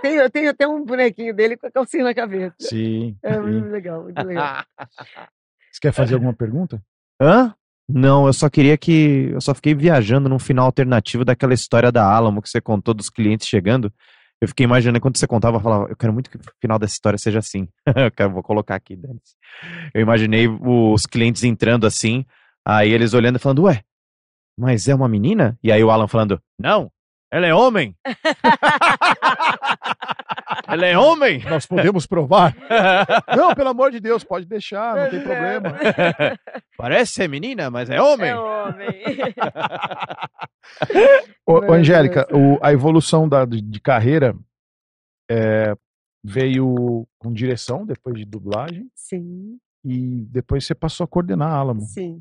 Eu tenho até um bonequinho dele com a calcinha na cabeça. Sim. É sim. muito legal, muito legal. Você quer fazer alguma pergunta? Hã? Não, eu só fiquei viajando num final alternativo daquela história da Alamo que você contou dos clientes chegando. Eu fiquei imaginando quando você contava, eu falava, eu quero muito que o final dessa história seja assim. Vou colocar aqui, Dani. Eu imaginei os clientes entrando assim, aí eles olhando e falando, ué, mas é uma menina? E aí o Alan falando, não, ela é homem. Ela é homem? Nós podemos provar? Não, pelo amor de Deus, pode deixar, não tem problema. Parece ser menina, mas é homem. É homem. Ô, Angélica, a evolução de carreira veio com direção, depois de dublagem, Sim, e depois você passou a coordenar a Alamo. sim.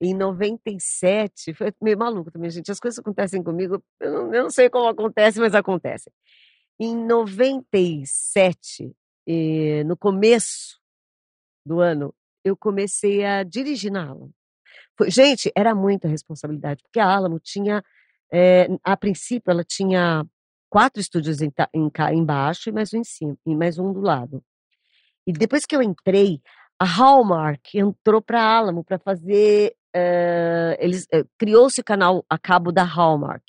Em 97, foi meio maluco também, gente. As coisas acontecem comigo, eu não sei como acontece, mas acontecem. Em 97, no começo do ano, eu comecei a dirigir na Alamo. Gente, era muita responsabilidade, porque a Alamo tinha, a princípio, ela tinha 4 estúdios embaixo e mais um em cima, e mais um do lado. E depois que eu entrei, a Hallmark entrou para a Alamo para fazer. Criou-se o canal a cabo da Hallmark.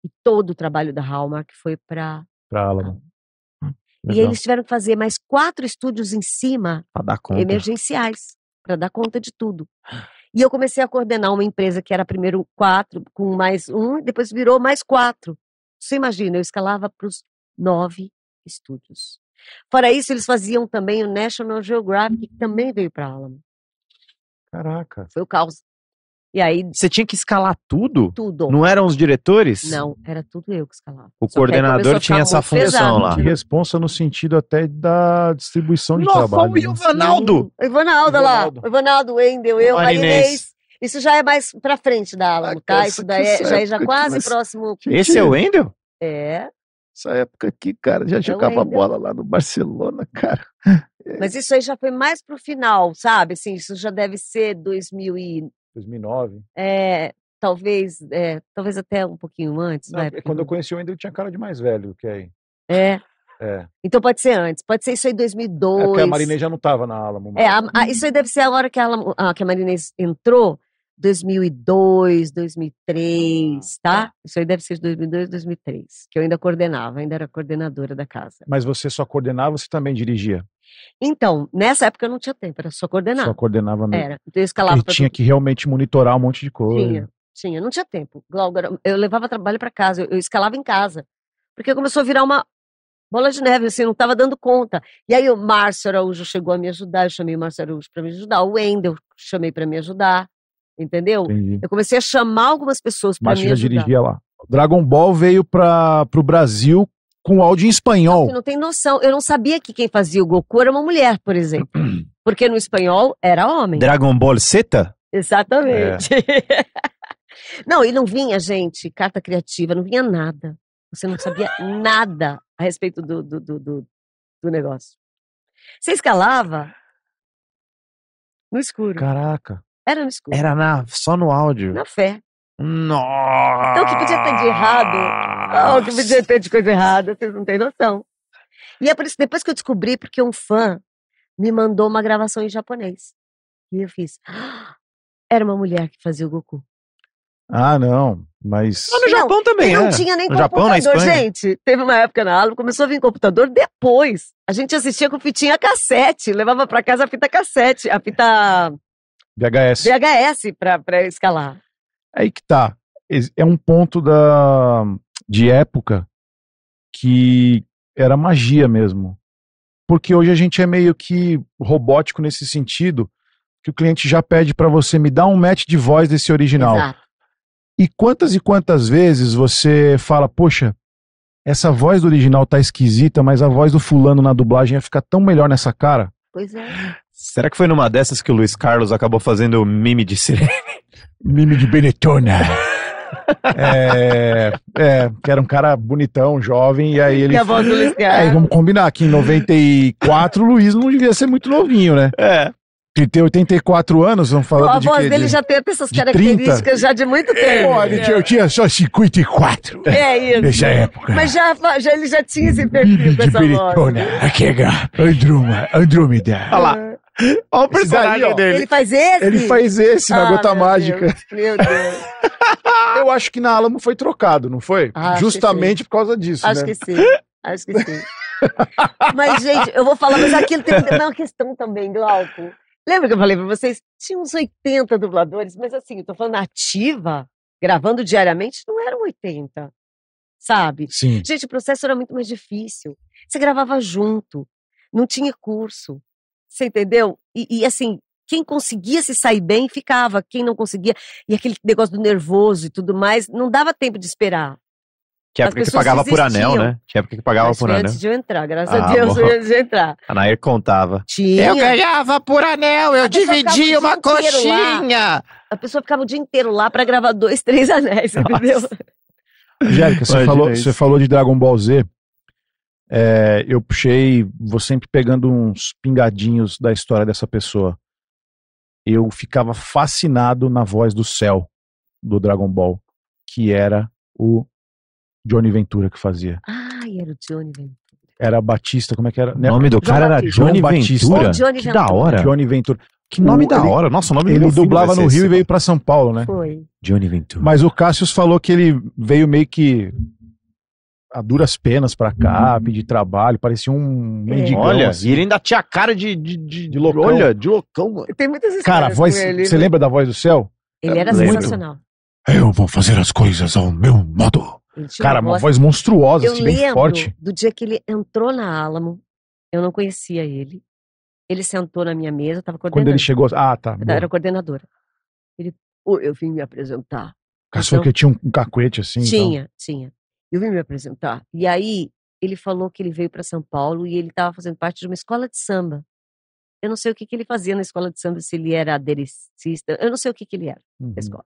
E todo o trabalho da Hallmark foi para Alamo. E aí eles tiveram que fazer mais 4 estúdios em cima, Pra dar conta. emergenciais, para dar conta de tudo. E eu comecei a coordenar uma empresa que era primeiro 4, com mais um, depois virou mais 4. Você imagina, eu escalava para os 9 estúdios. Fora isso, eles faziam também o National Geographic, que também veio para Alamo. Caraca. Foi o caos. E aí, Você tinha que escalar tudo? tudo. Não eram os diretores? Não, era tudo eu que escalava. O Só que aí coordenador começou a tinha ficar essa muito função pesado. lá. Que responsa no sentido até da distribuição de Nossa, trabalho. o Ivanaldo! O Ivanaldo lá. Ivanaldo. O Ivanaldo, o Wendel, eu, Marinês. Marinês. Isso já é mais pra frente da Alamo, tá? Isso daí já quase próximo. Esse é o Wendel? Essa época aqui, cara, já jogava Wendel. bola lá no Barcelona, cara. Mas isso aí já foi mais pro final, sabe? Assim, isso já deve ser 2009. talvez até um pouquinho antes. Não, vai, quando eu conheci o Wendel, ele tinha cara de mais velho que aí. É. É. Então pode ser antes. Pode ser isso aí 2002. Porque a Marinês já não tava na Alamo. Isso aí deve ser a hora que a Marinês entrou, 2002, 2003, tá? Isso aí deve ser de 2002, 2003, que eu ainda coordenava, ainda era coordenadora da casa. Mas você só coordenava, você também dirigia? Então, nessa época eu não tinha tempo, era só coordenar. Só coordenava mesmo. Era. Então eu escalava Porque pra tinha que realmente monitorar um monte de coisa. Tinha, não tinha tempo. Glauber, eu levava trabalho para casa, eu escalava em casa. Porque começou a virar uma bola de neve, assim, não estava dando conta. E aí o Márcio Araújo chegou a me ajudar, eu chamei o Márcio Araújo para me ajudar, o Wendel chamei para me ajudar, entendeu? Entendi. Eu comecei a chamar algumas pessoas para me Márcio já ajudar. dirigia lá. Dragon Ball veio pro Brasil com áudio em espanhol. Você não tem noção, eu não sabia que quem fazia o Goku era uma mulher, por exemplo. Porque no espanhol era homem. Dragon Ball Z? Exatamente. Não, e não vinha, gente, carta criativa, não vinha nada. Você não sabia nada a respeito do negócio. Você escalava no escuro. Caraca. Era no escuro. Era só no áudio. Na fé. Nossa! Então o que podia ter de errado, o que podia ter de coisa errada, vocês não têm noção. E é por isso, depois que eu descobri, porque um fã me mandou uma gravação em japonês. E eu fiz. Era uma mulher que fazia o Goku. Ah, não. Mas. No Japão também, não tinha nem No Japão, na computador, Espanha. gente. Teve uma época na aula, começou a vir computador depois. A gente assistia com fitinha cassete, levava pra casa a fita cassete, a fita VHS pra escalar. Aí que tá. É um ponto de época que era magia mesmo. Porque hoje a gente é meio que robótico nesse sentido, que o cliente já pede pra você me dar um match de voz desse original. Exato. E quantas vezes você fala, poxa, essa voz do original tá esquisita, mas a voz do fulano na dublagem ia ficar tão melhor nessa cara? Pois é. Será que foi numa dessas que o Luiz Carlos acabou fazendo o mime de sirene? Mime de Benetona. Que era um cara bonitão, jovem, e aí ele... Que a voz do Luiz Carlos. Aí vamos combinar que em 94 o Luiz não devia ser muito novinho, né? Ele tem 84 anos, vamos falar A de voz quê? dele já tem essas de características 30? já de muito tempo. Olha, eu tinha só 54 É isso. nessa época. Mas ele já tinha esse perfil Mime com de essa voz. Benetona, aquega, Andrômeda. Olha lá. Olha o personagem daí, ó. dele. Ele faz esse? Ele faz esse na Gota meu Mágica. Deus, meu Deus. Eu acho que na Alamo foi trocado, não foi? Acho Justamente por causa disso, Acho né? que sim. Acho que sim. Mas, gente, eu vou falar, mas aquilo tem uma questão também, Glauco. Lembra que eu falei pra vocês? Tinha uns 80 dubladores, mas assim, eu tô falando ativa, gravando diariamente, não eram 80, sabe? Sim. Gente, o processo era muito mais difícil. Você gravava junto, não tinha curso, você entendeu? E assim, quem conseguia se sair bem, ficava. Quem não conseguia, e aquele negócio do nervoso e tudo mais, não dava tempo de esperar. Que época que pagava por anel, né? Tinha época que pagava Mas por foi anel. antes de eu entrar, graças Ah, a Deus, bom. foi antes de eu entrar. A Nair contava. Tinha. Eu ganhava por anel, eu A pessoa ficava dividia o uma dia inteiro coxinha. A pessoa ficava o dia inteiro lá pra gravar 2, 3 anéis, entendeu? Angélica, Imagina isso. você falou de Dragon Ball Z. Eu puxei, vou sempre pegando uns pingadinhos da história dessa pessoa. eu ficava fascinado na voz do Cell, do Dragon Ball, que era o Johnny Ventura que fazia. Ai, era o Johnny Ventura. Era Batista, como é que era? O nome do João cara era Batista. Johnny João Batista. Ventura. Johnny Que Ventura. da hora. Johnny Ventura. Que nome da Ele- hora. Nossa, o nome do Ele meu filho dublava vai ser no Rio esse, e veio pra São Paulo, né? Foi. Johnny Ventura. Mas o Cassius falou que ele veio meio que a duras penas pra cá, pedir trabalho, parecia um mendigão. Olha, assim. e ele ainda tinha cara de loucão. Olha, de loucão, mano. Tem muitas histórias Cara, a voz, com ele. você lembra da voz do Cell? Ele era Lembro. sensacional. Eu vou fazer as coisas ao meu modo. Ele tinha Cara, uma voz monstruosa, Eu assim, bem lembro forte. do dia que ele entrou na Alamo, eu não conhecia ele. Ele sentou na minha mesa, eu tava Quando coordenando. ele chegou. Ah, tá. Eu era coordenadora. Ele, "Oi, eu vim me apresentar. Caso foi que tinha um cacuete assim. Tinha. Eu vim me apresentar. E aí, ele falou que ele veio para São Paulo e ele estava fazendo parte de uma escola de samba. Eu não sei o que ele fazia na escola de samba, se ele era aderecista, eu não sei o que ele era Então. na escola.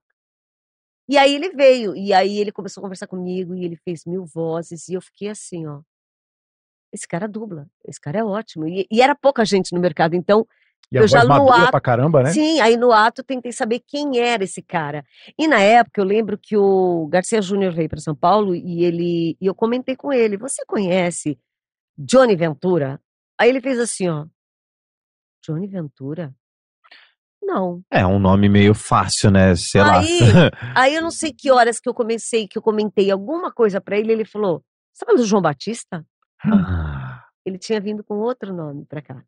E aí ele veio, e aí ele começou a conversar comigo, e ele fez 1000 vozes, e eu fiquei assim, ó, esse cara dubla, esse cara é ótimo. E era pouca gente no mercado, então, E a eu voz já no madura ato- pra caramba, né? sim, aí no ato eu tentei saber quem era esse cara. E na época eu lembro que o Garcia Júnior veio para São Paulo e eu comentei com ele, você conhece Johnny Ventura? Aí ele fez assim, ó, Johnny Ventura? Não. É um nome meio fácil, né? Sei lá. Aí eu não sei que horas que eu comentei alguma coisa pra ele, ele falou, você tá falando do João Batista? Ah, Ele tinha vindo com outro nome pra cá.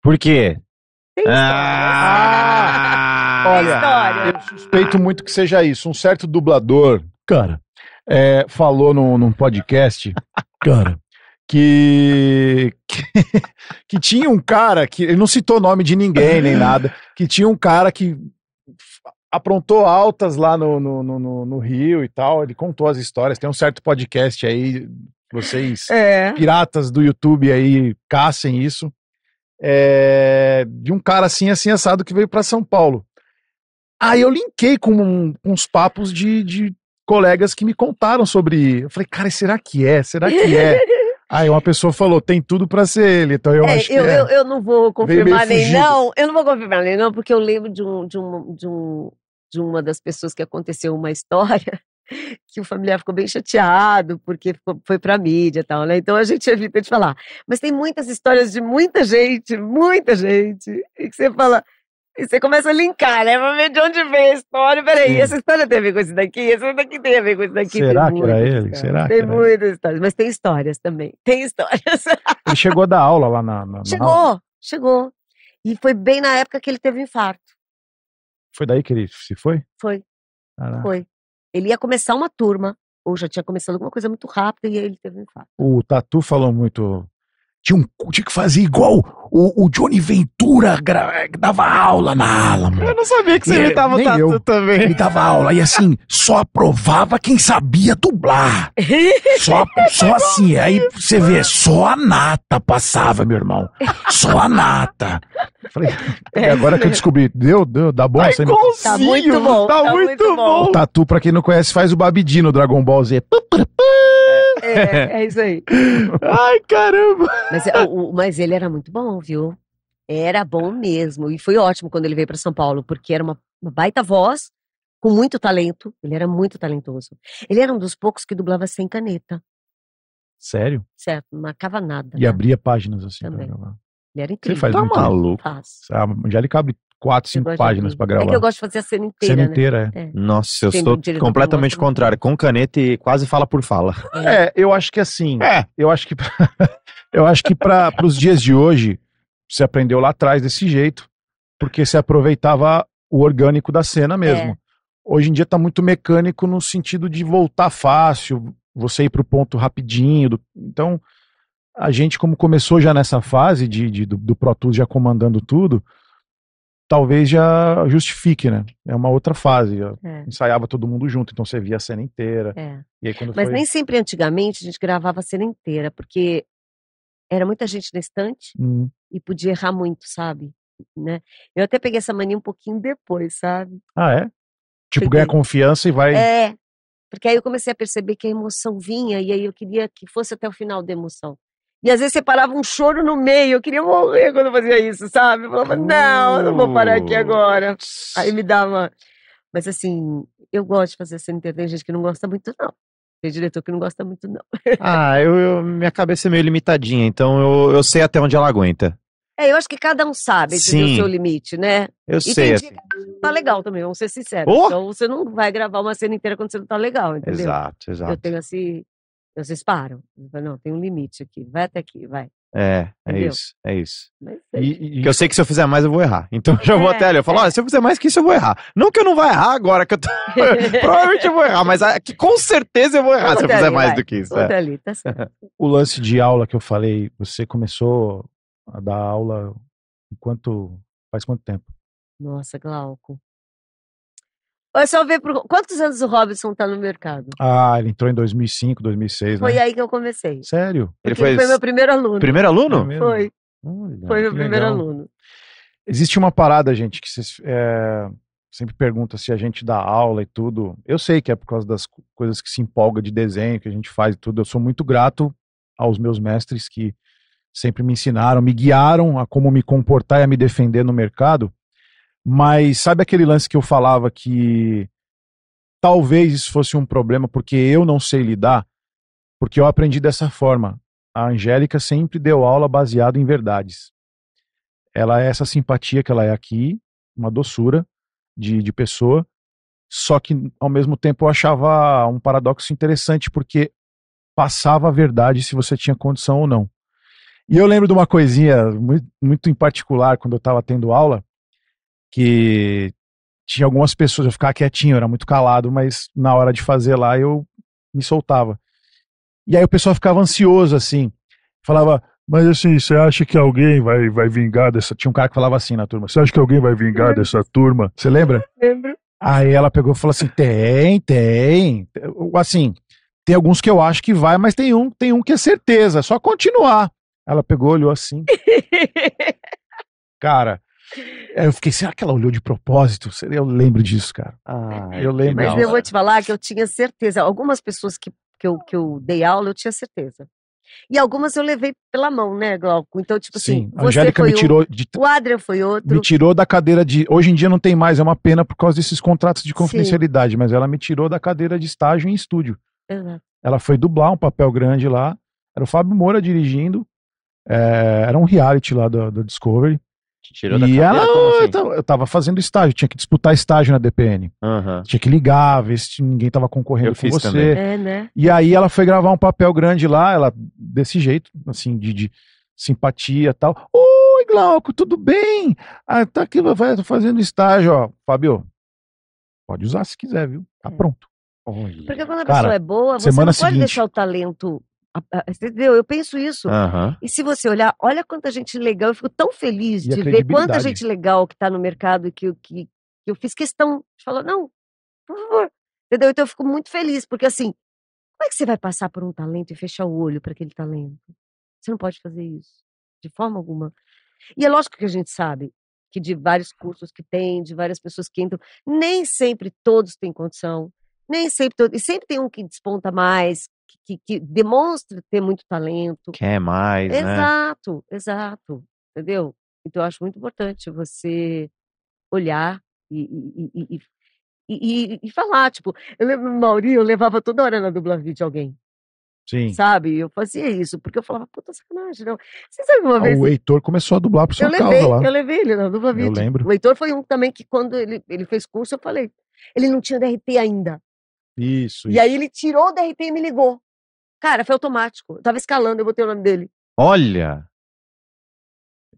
Por quê? Tem Ah, Olha, história. eu suspeito muito que seja isso. Um certo dublador, cara, falou num podcast, cara, que tinha um cara que ele não citou nome de ninguém nem nada, que tinha um cara que aprontou altas lá no Rio e tal. Ele contou as histórias. Tem um certo podcast aí, vocês piratas do YouTube aí caçem isso. De um cara assim assado que veio pra São Paulo. Aí eu linkei com uns papos de colegas que me contaram sobre. Eu falei, cara, será que é? Será que é? Aí uma pessoa falou, tem tudo pra ser ele, então eu acho que eu não vou confirmar meio nem fugido. não. Eu não vou confirmar nem não, porque eu lembro de uma das pessoas que aconteceu uma história que o familiar ficou bem chateado porque foi pra mídia e tal, né? Então a gente evita de falar. Mas tem muitas histórias de muita gente, e que você fala, e você começa a linkar, né? Pra ver de onde veio a história. Peraí, Sim. essa história tem a ver com isso daqui, essa daqui tem a ver com isso daqui. Será Tem que era muitas ele? histórias, Será que tem era muitas histórias, mas tem histórias também. Tem histórias. ele chegou a dar aula lá na aula. Chegou. E foi bem na época que ele teve um infarto. Foi daí que ele se foi? Foi. Caraca. Foi. Ele ia começar uma turma, ou já tinha começado alguma coisa muito rápida, e aí ele teve um infarto. O Tatu falou muito. Tinha que fazer igual o Johnny Ventura dava aula na Alamo. eu não sabia que você É, imitava o nem Tatu eu. também. Ele dava aula e assim, só aprovava quem sabia dublar. Só assim, aí você vê, só a nata passava, meu irmão. Só a nata. Falei, agora que eu descobri, dá bom essa imitação. Tá muito bom. Tá muito bom. O Tatu, pra quem não conhece, faz o Babidi no Dragon Ball Z. É isso aí. Ai, caramba. Mas ele era muito bom, viu? Era bom mesmo. E foi ótimo quando ele veio para São Paulo, porque era uma baita voz, com muito talento. Ele era muito talentoso. Ele era um dos poucos que dublava sem caneta. Sério? Certo? Não marcava nada. E abria páginas assim pra Também. gravar. Ele era incrível. faz Tá muito maluco. Faz. A Angélica abre 4, Eu 5 gosto de páginas abrir. pra gravar. É que eu gosto de fazer a cena inteira, Cena né? inteira, É. Nossa, eu Tem estou direito completamente que gosta, contrário. Com caneta e quase fala por fala. Eu acho que assim, eu acho que para os dias de hoje, você aprendeu lá atrás desse jeito, porque você aproveitava o orgânico da cena mesmo. Hoje em dia tá muito mecânico no sentido de voltar fácil, você ir pro ponto rapidinho. Então, a gente, como começou já nessa fase do Pro Tools já comandando tudo, talvez já justifique, né? É uma outra fase. Ensaiava todo mundo junto, então você via a cena inteira. E aí quando Mas foi... nem sempre antigamente a gente gravava a cena inteira, porque era muita gente na estante e podia errar muito, sabe? Né? Eu até peguei essa mania um pouquinho depois, sabe? Ah, é? Tipo, Peguei. ganha confiança e vai... Porque aí eu comecei a perceber que a emoção vinha e aí eu queria que fosse até o final da emoção. E às vezes você parava um choro no meio, eu queria morrer quando eu fazia isso, sabe? Eu falava, não, eu não vou parar aqui agora. Aí me dava... Mas assim, eu gosto de fazer cena inteira, tem gente que não gosta muito, não. Tem diretor que não gosta muito, não. Minha cabeça é meio limitadinha, então eu sei até onde ela aguenta. Eu acho que cada um sabe, entendeu, o Sim. seu limite, né? Eu E sei, tem assim. dia que não tá legal também, vamos ser sinceros. Oh! Então você não vai gravar uma cena inteira quando você não tá legal, entendeu? Exato. Eu tenho assim, vocês param. Eu falo, não, tem um limite aqui, vai até aqui, vai. É Entendeu? isso. Mas, Porque eu sei que se eu fizer mais eu vou errar. Então eu já vou até ali. Eu falo, olha, se eu fizer mais que isso eu vou errar. Não que eu não vou errar agora, que eu tô... provavelmente eu vou errar, mas que com certeza eu vou errar se eu fizer mais do que isso. Vou até ali, tá certo. O lance de aula que eu falei, você começou a dar aula faz quanto tempo? Nossa, Glauco. Olha só ver quantos anos o Robson tá no mercado. Ele entrou em 2005, 2006, Foi né? aí que eu comecei. Sério? Porque ele foi meu primeiro aluno. Primeiro aluno? É mesmo? Foi Olha, meu que primeiro legal. aluno. Existe uma parada, gente, que vocês sempre perguntam se a gente dá aula e tudo. Eu sei que é por causa das coisas que se empolga de desenho, que a gente faz e tudo. Eu sou muito grato aos meus mestres que sempre me ensinaram, me guiaram a como me comportar e a me defender no mercado. Mas sabe aquele lance que eu falava que talvez isso fosse um problema porque eu não sei lidar? Porque eu aprendi dessa forma. A Angélica sempre deu aula baseada em verdades. Ela é essa simpatia que ela é aqui, uma doçura de pessoa, só que ao mesmo tempo eu achava um paradoxo interessante, porque passava a verdade se você tinha condição ou não. E eu lembro de uma coisinha muito em particular, quando eu estava tendo aula, que tinha algumas pessoas, eu ficava quietinho, eu era muito calado, mas na hora de fazer lá eu me soltava. E aí o pessoal ficava ansioso, assim, falava, mas assim, você acha que alguém vai vingar dessa... Tinha um cara que falava assim na turma, você acha que alguém vai vingar dessa turma? Você lembra? Lembro. Aí ela pegou e falou assim, tem. Assim, tem alguns que eu acho que vai, mas tem um que é certeza, é só continuar. Ela pegou, olhou assim. Cara, eu fiquei, será que ela olhou de propósito? Eu lembro disso, cara. Eu lembro. Mas eu vou te falar que eu tinha certeza. Algumas pessoas que eu dei aula, eu tinha certeza. E algumas eu levei pela mão, né, Glauco? Então, tipo assim, a Angélica me tirou o Adrian foi outro. Me tirou da cadeira de... Hoje em dia não tem mais, é uma pena por causa desses contratos de confidencialidade, mas ela me tirou da cadeira de estágio em estúdio. Exato. Ela foi dublar um papel grande lá, era o Fábio Moura dirigindo, era um reality lá do Discovery. Te tirou da cadeira? Como assim? Eu tava fazendo estágio, tinha que disputar estágio na DPN. Tinha que ligar, ver se ninguém tava concorrendo com você. Também. Né? E aí ela foi gravar um papel grande lá, ela desse jeito, assim, de simpatia e tal. Oi, Glauco, tudo bem? Tá aqui, tô fazendo estágio, ó. Fábio, pode usar se quiser, viu? Tá pronto. Porque quando a pessoa é boa, você não pode deixar o talento... Entendeu? Eu penso isso. E se você olhar, olha quanta gente legal, eu fico tão feliz de ver quanta gente legal que tá no mercado e que eu fiz questão de falar, não, por favor. Entendeu? Então eu fico muito feliz, porque assim, como é que você vai passar por um talento e fechar o olho para aquele talento? Você não pode fazer isso, de forma alguma. E é lógico que a gente sabe que de vários cursos que tem, de várias pessoas que entram, nem sempre todos têm condição, nem sempre todos, e sempre tem um que desponta mais, que demonstra ter muito talento. Quer mais, né? Exato, entendeu? Então eu acho muito importante você olhar e falar, tipo, eu lembro do Mauri, eu levava toda hora na Dublavid de alguém. Sim. Sabe? Eu fazia isso, porque eu falava, puta sacanagem, não. Você sabe uma vez... O Heitor começou a dublar por sua causa lá. Eu levei ele na Dublavid. Eu lembro. O Heitor foi um também que quando ele fez curso, eu falei, ele não tinha DRT ainda. Isso. E aí ele tirou o DRT e me ligou. Cara, foi automático. Eu tava escalando, eu botei o nome dele. Olha!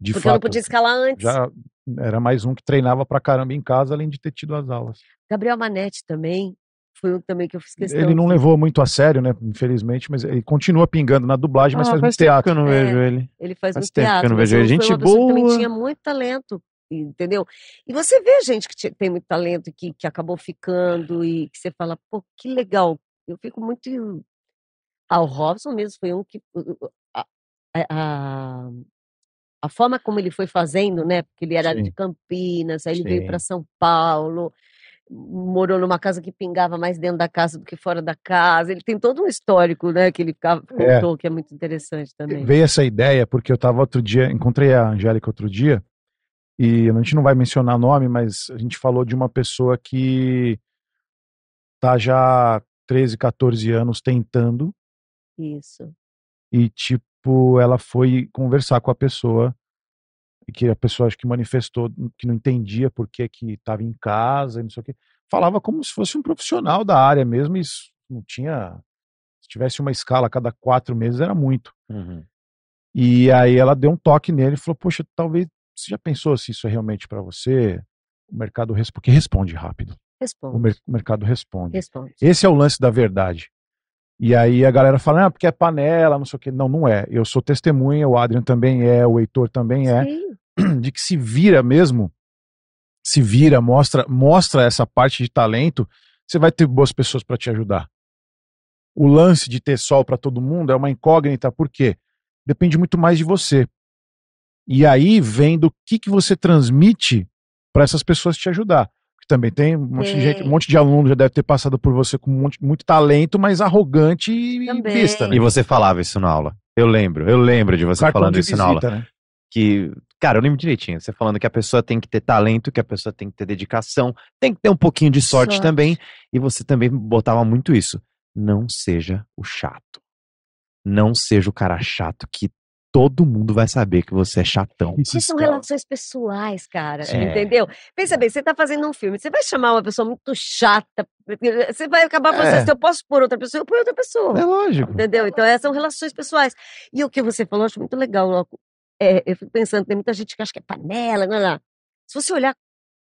De porque fato, eu não podia escalar antes. Já era mais um que treinava pra caramba em casa, além de ter tido as aulas. Gabriel Manetti também. Foi um também que eu fiz questão. Ele não levou muito a sério, né? Infelizmente, mas ele continua pingando na dublagem, mas faz muito teatro. Que eu não vejo ele. Ele faz muito tempo teatro. Que eu não vejo ele. Gente boa. Que também tinha muito talento, entendeu? E você vê gente que tem muito talento e que acabou ficando e que você fala, pô, que legal. Eu fico muito... o Robson mesmo foi um que... A forma como ele foi fazendo, né? Porque ele era de Campinas, aí ele veio para São Paulo. morou numa casa que pingava mais dentro da casa do que fora da casa. Ele tem todo um histórico, né, que ele contou, que é muito interessante também. Veio essa ideia porque eu tava outro dia, encontrei a Angélica outro dia, e a gente não vai mencionar nome, mas a gente falou de uma pessoa que tá já 13, 14 anos tentando, Isso. e tipo, ela foi conversar com a pessoa, e que a pessoa acho que manifestou que não entendia por que que tava em casa e não sei o que. Falava como se fosse um profissional da área mesmo, e isso não tinha... Se tivesse uma escala a cada 4 meses era muito. Uhum. E aí ela deu um toque nele e falou, poxa, talvez, você já pensou se isso é realmente para você? O mercado responde, porque responde rápido. Responde. O mercado responde. Responde. Esse é o lance da verdade. E aí a galera fala, porque é panela, não sei o quê. Não, não é. Eu sou testemunha, o Adrian também é, o Heitor também é, Sim. de que se vira mesmo, mostra essa parte de talento, você vai ter boas pessoas para te ajudar. O lance de ter sol para todo mundo é uma incógnita, por quê? Depende muito mais de você. E aí vem do que você transmite para essas pessoas te ajudar. Porque também tem um monte de gente, um monte de aluno já deve ter passado por você com muito talento, mas arrogante e Também. besta, né? E você falava isso na aula. Eu lembro de você Cartão falando de isso na aula. visita, né? Que, cara, eu lembro direitinho. Você falando que a pessoa tem que ter talento, que a pessoa tem que ter dedicação, tem que ter um pouquinho de sorte também. E você também botava muito isso. Não seja o chato. Não seja o cara chato que todo mundo vai saber que você é chatão. Isso são relações pessoais, cara, É. entendeu? Pensa bem, você tá fazendo um filme, você vai chamar uma pessoa muito chata, você vai acabar falando assim, se eu posso pôr outra pessoa, eu ponho outra pessoa. É lógico. Entendeu? Então essas são relações pessoais. E o que você falou, eu acho muito legal, Loco. Eu fico pensando, tem muita gente que acha que é panela, não. Se você olhar,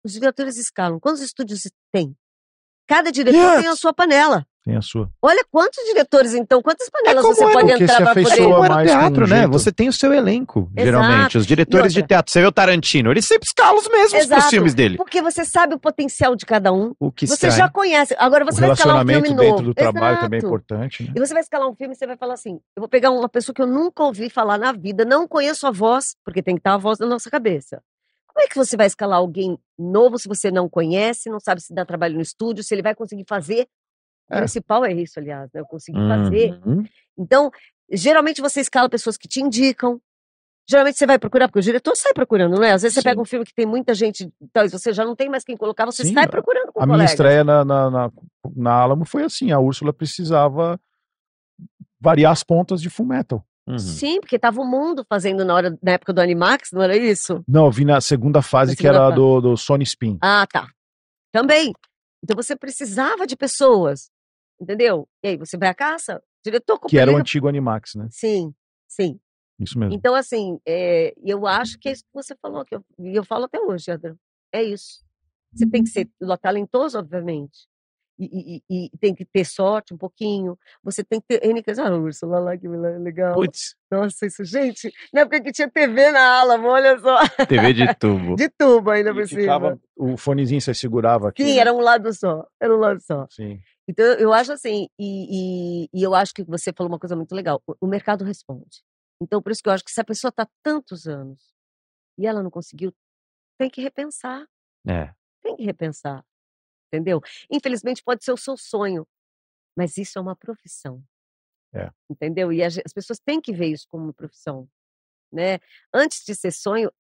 os diretores escalam, quantos estúdios tem? Cada diretor tem a sua panela. Tem a sua. Olha quantos diretores, então, quantas panelas como você é, pode porque entrar se pra poder... afeiçoa Como era mais com teatro, um né? jeito. Você tem o seu elenco, Exato. geralmente. Os diretores E de outra? teatro, você vê o Tarantino, ele sempre escala os mesmos pros Exato, filmes dele. porque você sabe o potencial de cada um. O que Você sai. já conhece. Agora você O vai escalar um relacionamento filme dentro novo. do trabalho também é Exato. importante, né? E você vai escalar um filme e você vai falar assim: eu vou pegar uma pessoa que eu nunca ouvi falar na vida, não conheço a voz, porque tem que estar a voz na nossa cabeça. Como é que você vai escalar alguém novo se você não conhece, não sabe se dá trabalho no estúdio, se ele vai conseguir fazer? O principal é isso, aliás, né? Eu consegui fazer. Uhum. Então, geralmente você escala pessoas que te indicam. Geralmente você vai procurar, porque o diretor sai procurando, não é? Às vezes você Sim. pega um filme que tem muita gente, então, e você já não tem mais quem colocar, você Sim, sai procurando com A minha colegas. estreia na Alamo foi assim, a Úrsula precisava variar as pontas de Fullmetal. Uhum. Sim, porque tava o mundo fazendo na época do Animax, não era isso? Não, eu vi na segunda fase Na que era segunda do Sony Spin. Ah, tá. Também. Então você precisava de pessoas, entendeu? E aí você vai à caça, diretor Que era o companheiro- antigo Animax, né? Sim, sim. Isso mesmo. Então, assim, eu acho que é isso que você falou, e eu falo até hoje, Adriano. É isso. Você tem que ser talentoso, obviamente. E tem que ter sorte um pouquinho. Você tem que ter N coisas. Ah, Úrsula, lá que legal. Putz, Nossa, isso, gente. Na época que tinha TV na Alamo, olha só. TV de tubo. De tubo ainda por E cima. ficava, o fonezinho você segurava aqui. Sim, né? era um lado só. Era um lado só. Sim. Então, eu acho assim, e eu acho que você falou uma coisa muito legal. O mercado responde. Então, por isso que eu acho que se a pessoa está tantos anos e ela não conseguiu, tem que repensar. É. Tem que repensar. Entendeu? Infelizmente, pode ser o seu sonho, mas isso é uma profissão. É. Entendeu? E as pessoas têm que ver isso como uma profissão. Né? Antes de ser sonho,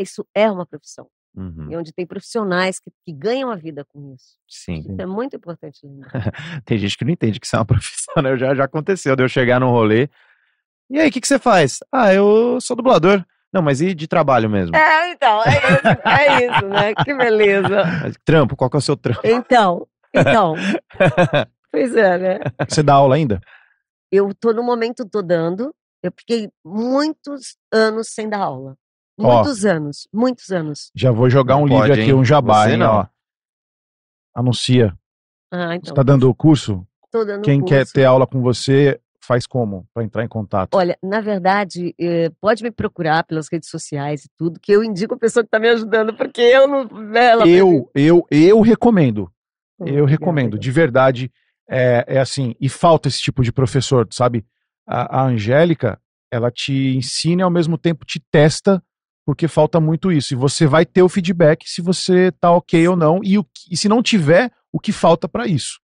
isso é uma profissão. Uhum. E onde tem profissionais que ganham a vida com isso. Sim. Isso é muito importante lembrar. Tem gente que não entende que isso é uma profissão, né? Já aconteceu de eu chegar num rolê. E aí, o que você faz? Ah, eu sou dublador. Não, mas e de trabalho mesmo? Então, é isso, né? Que beleza. Mas trampo, qual que é o seu trampo? Então, pois é, né? Você dá aula ainda? Eu no momento tô dando, eu fiquei muitos anos sem dar aula. Ó. Muitos anos. Já vou jogar Não um pode, livro aqui, hein? um jabá, Você hein? não. Ó. Anuncia. Ah, Você então. tá dando o curso? Tô dando Quem curso. quer ter aula com você, faz como? Para entrar em contato. Olha, na verdade, pode me procurar pelas redes sociais e tudo, que eu indico a pessoa que tá me ajudando, porque eu não... Né, Eu recomendo. Eu Obrigada. recomendo. De verdade, é assim. E falta esse tipo de professor, sabe? A Angélica, ela te ensina e ao mesmo tempo te testa porque falta muito isso. E você vai ter o feedback se você tá ok ou não, e se não tiver, o que falta para isso.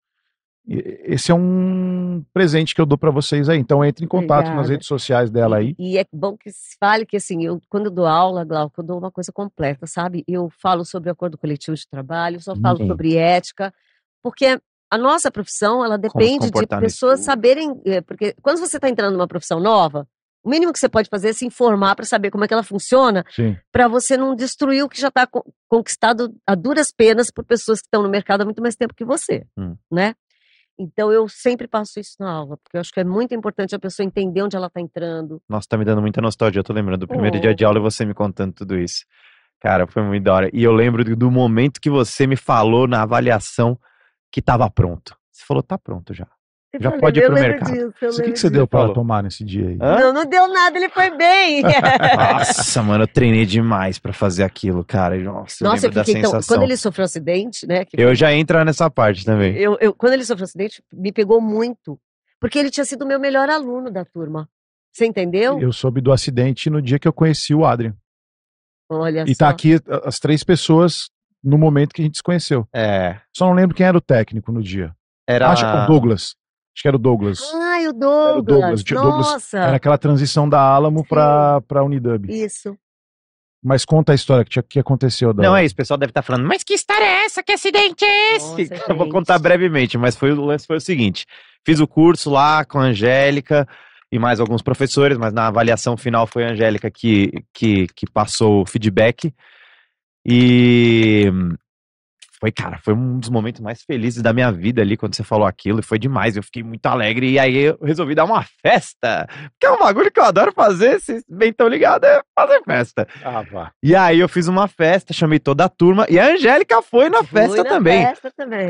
Esse é um presente que eu dou para vocês aí. Então entre em contato nas redes sociais dela aí. E é bom que se fale que, assim, quando eu dou aula, Glauco, eu dou uma coisa completa, sabe? Eu falo sobre acordo coletivo de trabalho, eu só falo sobre ética, porque a nossa profissão, ela depende de pessoas saberem, porque quando você está entrando numa profissão nova, o mínimo que você pode fazer é se informar para saber como é que ela funciona, para você não destruir o que já está conquistado a duras penas por pessoas que estão no mercado há muito mais tempo que você, né? Então eu sempre passo isso na aula, porque eu acho que é muito importante a pessoa entender onde ela está entrando. Nossa, tá me dando muita nostalgia, eu tô lembrando do primeiro dia de aula e você me contando tudo isso. Cara, foi muito da hora. E eu lembro do momento que você me falou na avaliação que tava pronto. Você falou, tá pronto já. Já pode ir pro mercado. O que você deu pra ela tomar nesse dia aí? Não deu nada, ele foi bem. Nossa, mano, eu treinei demais pra fazer aquilo, cara. Nossa, eu lembro da sensação. Então, quando ele sofreu um acidente, né? Eu já entro nessa parte também. Quando ele sofreu um acidente, me pegou muito. Porque ele tinha sido o meu melhor aluno da turma. Você entendeu? Eu soube do acidente no dia que eu conheci o Adrian. Olha e só. tá aqui as 3 pessoas no momento que a gente se conheceu. Só não lembro quem era o técnico no dia. Acho que era o Douglas. Acho que era o Douglas. Ai, o Douglas. Nossa. Era aquela transição da Álamo pra Unidub. Isso. Mas conta a história que aconteceu. Não, é isso. O pessoal deve estar falando, mas que história é essa? Que acidente é esse? Nossa, eu vou contar brevemente, mas o lance foi o seguinte. Fiz o curso lá com a Angélica e mais alguns professores, mas na avaliação final foi a Angélica que passou o feedback. E foi um dos momentos mais felizes da minha vida ali, quando você falou aquilo, e foi demais, eu fiquei muito alegre, e aí eu resolvi dar uma festa, que é um bagulho que eu adoro fazer, vocês bem estão ligados, é fazer festa. Vá. E aí eu fiz uma festa, chamei toda a turma, e a Angélica foi na festa também.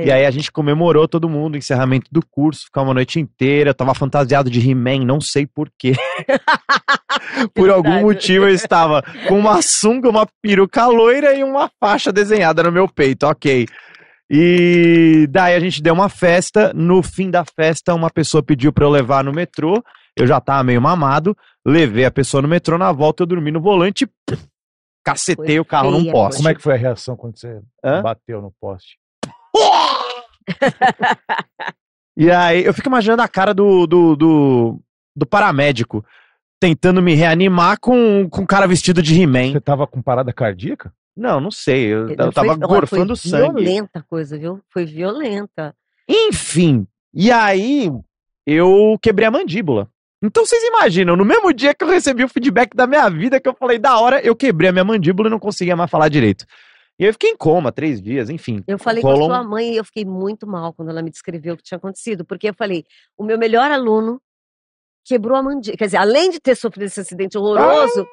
E aí a gente comemorou todo mundo, o encerramento do curso, ficamos uma noite inteira, eu tava fantasiado de He-Man, não sei porquê. Por algum motivo eu estava com uma sunga, uma peruca loira e uma faixa desenhada no meu peito, ok. E daí a gente deu uma festa, no fim da festa uma pessoa pediu pra eu levar no metrô, eu já tava meio mamado, levei a pessoa no metrô, na volta eu dormi no volante, cacetei o carro num poste. Como é que foi a reação quando você bateu no poste? E aí eu fico imaginando a cara do paramédico, tentando me reanimar com um cara vestido de He-Man. Você tava com parada cardíaca? Não sei. Eu tava gorfando sangue. Foi violenta a coisa, viu? Foi violenta. Enfim. E aí, eu quebrei a mandíbula. Então vocês imaginam, no mesmo dia que eu recebi o feedback da minha vida, que eu falei, da hora, eu quebrei a minha mandíbula e não conseguia mais falar direito. E aí eu fiquei em coma 3 dias, enfim. Eu falei com a sua mãe e eu fiquei muito mal quando ela me descreveu o que tinha acontecido. Porque eu falei, o meu melhor aluno quebrou a mandíbula. Quer dizer, além de ter sofrido esse acidente horroroso,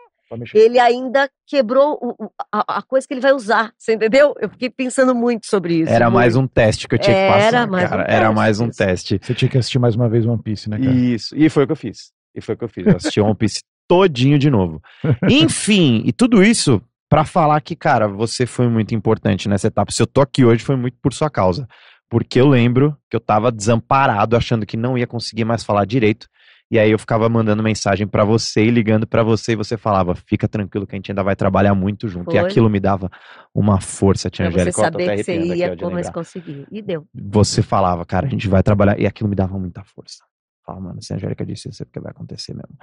ele ainda quebrou a coisa que ele vai usar, você entendeu? Eu fiquei pensando muito sobre isso. Era mais um teste que eu tinha que passar, cara. Era mais um teste. Você tinha que assistir mais uma vez One Piece, né, cara? Isso, e foi o que eu fiz. Eu assisti One Piece todinho de novo. Enfim, e tudo isso pra falar que, cara, você foi muito importante nessa etapa. Se eu tô aqui hoje foi muito por sua causa. Porque eu lembro que eu tava desamparado, achando que não ia conseguir mais falar direito. E aí eu ficava mandando mensagem pra você e ligando pra você e você falava, fica tranquilo que a gente ainda vai trabalhar muito junto. E aquilo me dava uma força, tia Angélica. Você saber que você ia mas conseguir. E deu. Você falava, cara, a gente vai trabalhar. E aquilo me dava muita força. Fala, mano, se a Angélica disse isso é porque vai acontecer mesmo.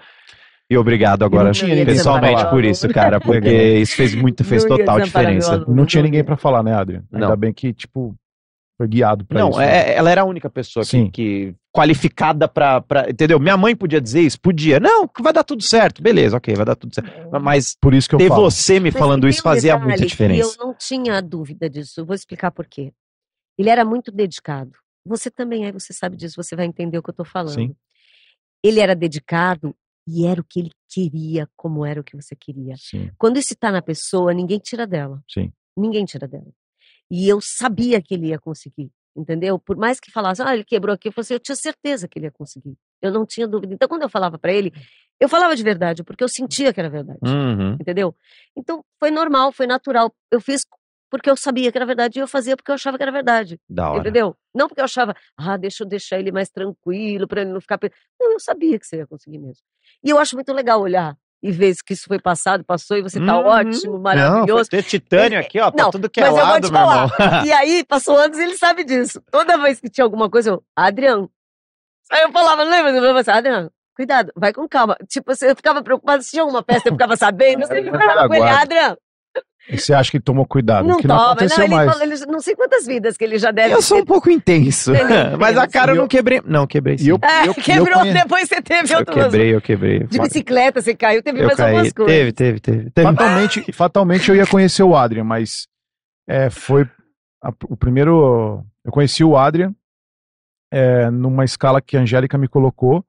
E obrigado agora pessoalmente por isso, cara, porque isso fez total diferença. Não tinha ninguém pra falar, né, Adrian? Ainda bem que, tipo, foi guiado pra isso. Não, ela era a única pessoa que qualificada pra, entendeu? Minha mãe podia dizer isso? Podia. Não, vai dar tudo certo. Beleza, ok, vai dar tudo certo. Mas por isso que eu ter você me falando isso fazia muita diferença. Eu não tinha dúvida disso. Vou explicar por quê. Ele era muito dedicado. Você também é, você sabe disso, você vai entender o que eu tô falando. Sim. Ele era dedicado e era o que ele queria, como era o que você queria. Sim. Quando isso tá na pessoa, ninguém tira dela. Sim. Ninguém tira dela. E eu sabia que ele ia conseguir, entendeu? Por mais que falasse, ele quebrou aqui, eu tinha certeza que ele ia conseguir. Eu não tinha dúvida. Então, quando eu falava pra ele, eu falava de verdade, porque eu sentia que era verdade. Entendeu? Então, foi normal, foi natural. Eu fiz porque eu sabia que era verdade e eu fazia porque eu achava que era verdade. Da hora. Entendeu? Não porque eu achava, deixa eu deixar ele mais tranquilo, pra ele não ficar... Não, eu sabia que você ia conseguir mesmo. E eu acho muito legal olhar e ver que isso foi passado, passou, e você tá ótimo, maravilhoso. Não, foi ter titânio aqui, ó, pra Não, tudo que é mas eu vou lado, te meu irmão. falar. E aí, passou anos e ele sabe disso. Toda vez que tinha alguma coisa, eu, Adriano. Aí eu falava, lembra? Eu falava assim, Adriano, cuidado, vai com calma. Tipo, eu ficava preocupada se tinha alguma festa, eu ficava sabendo. Eu sempre ficava com ele, Adriano. E você acha que ele tomou cuidado? Não que não toma, aconteceu não, ele mais. falou, ele, não sei quantas vidas que ele já deve Eu sou um pouco intenso. Ele- Mas a cara eu eu- não quebrei. Não, quebrei sim. E eu, É, eu quebrou, conhe- depois você teve Eu outras. quebrei. De bicicleta, você caiu, teve Eu mais algumas caí. coisas. Teve. Fatalmente eu ia conhecer o Adrian, mas foi o primeiro. Eu conheci o Adrian numa escala que a Angélica me colocou,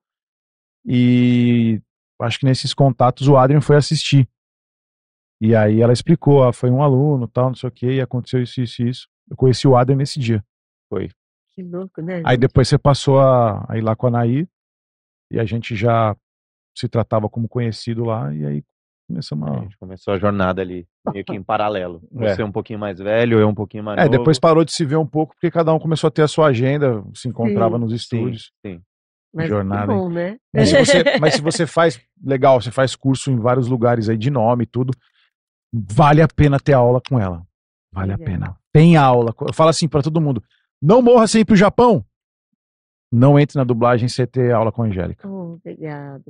e acho que nesses contatos o Adrian foi assistir. E aí ela explicou, foi um aluno, tal, não sei o que, e aconteceu isso, isso e isso. Eu conheci o Adrian nesse dia. Que louco, né? Aí depois você passou a ir lá com a Nair, e a gente já se tratava como conhecido lá, e aí começamos A a... gente começou a jornada ali, meio que em paralelo. É. Você um pouquinho mais velho, eu um pouquinho mais novo. depois parou de se ver um pouco, porque cada um começou a ter a sua agenda, se encontrava Sim. nos estúdios. Sim. Mas jornada, que bom, né? Mas se você faz, legal, você faz curso em vários lugares aí de nome e tudo, vale a pena ter aula com ela. Vale a Legal. pena. Tem aula. Eu falo assim pra todo mundo, não morra sem ir pro Japão. Não entre na dublagem sem ter aula com a Angélica. Oh, obrigada.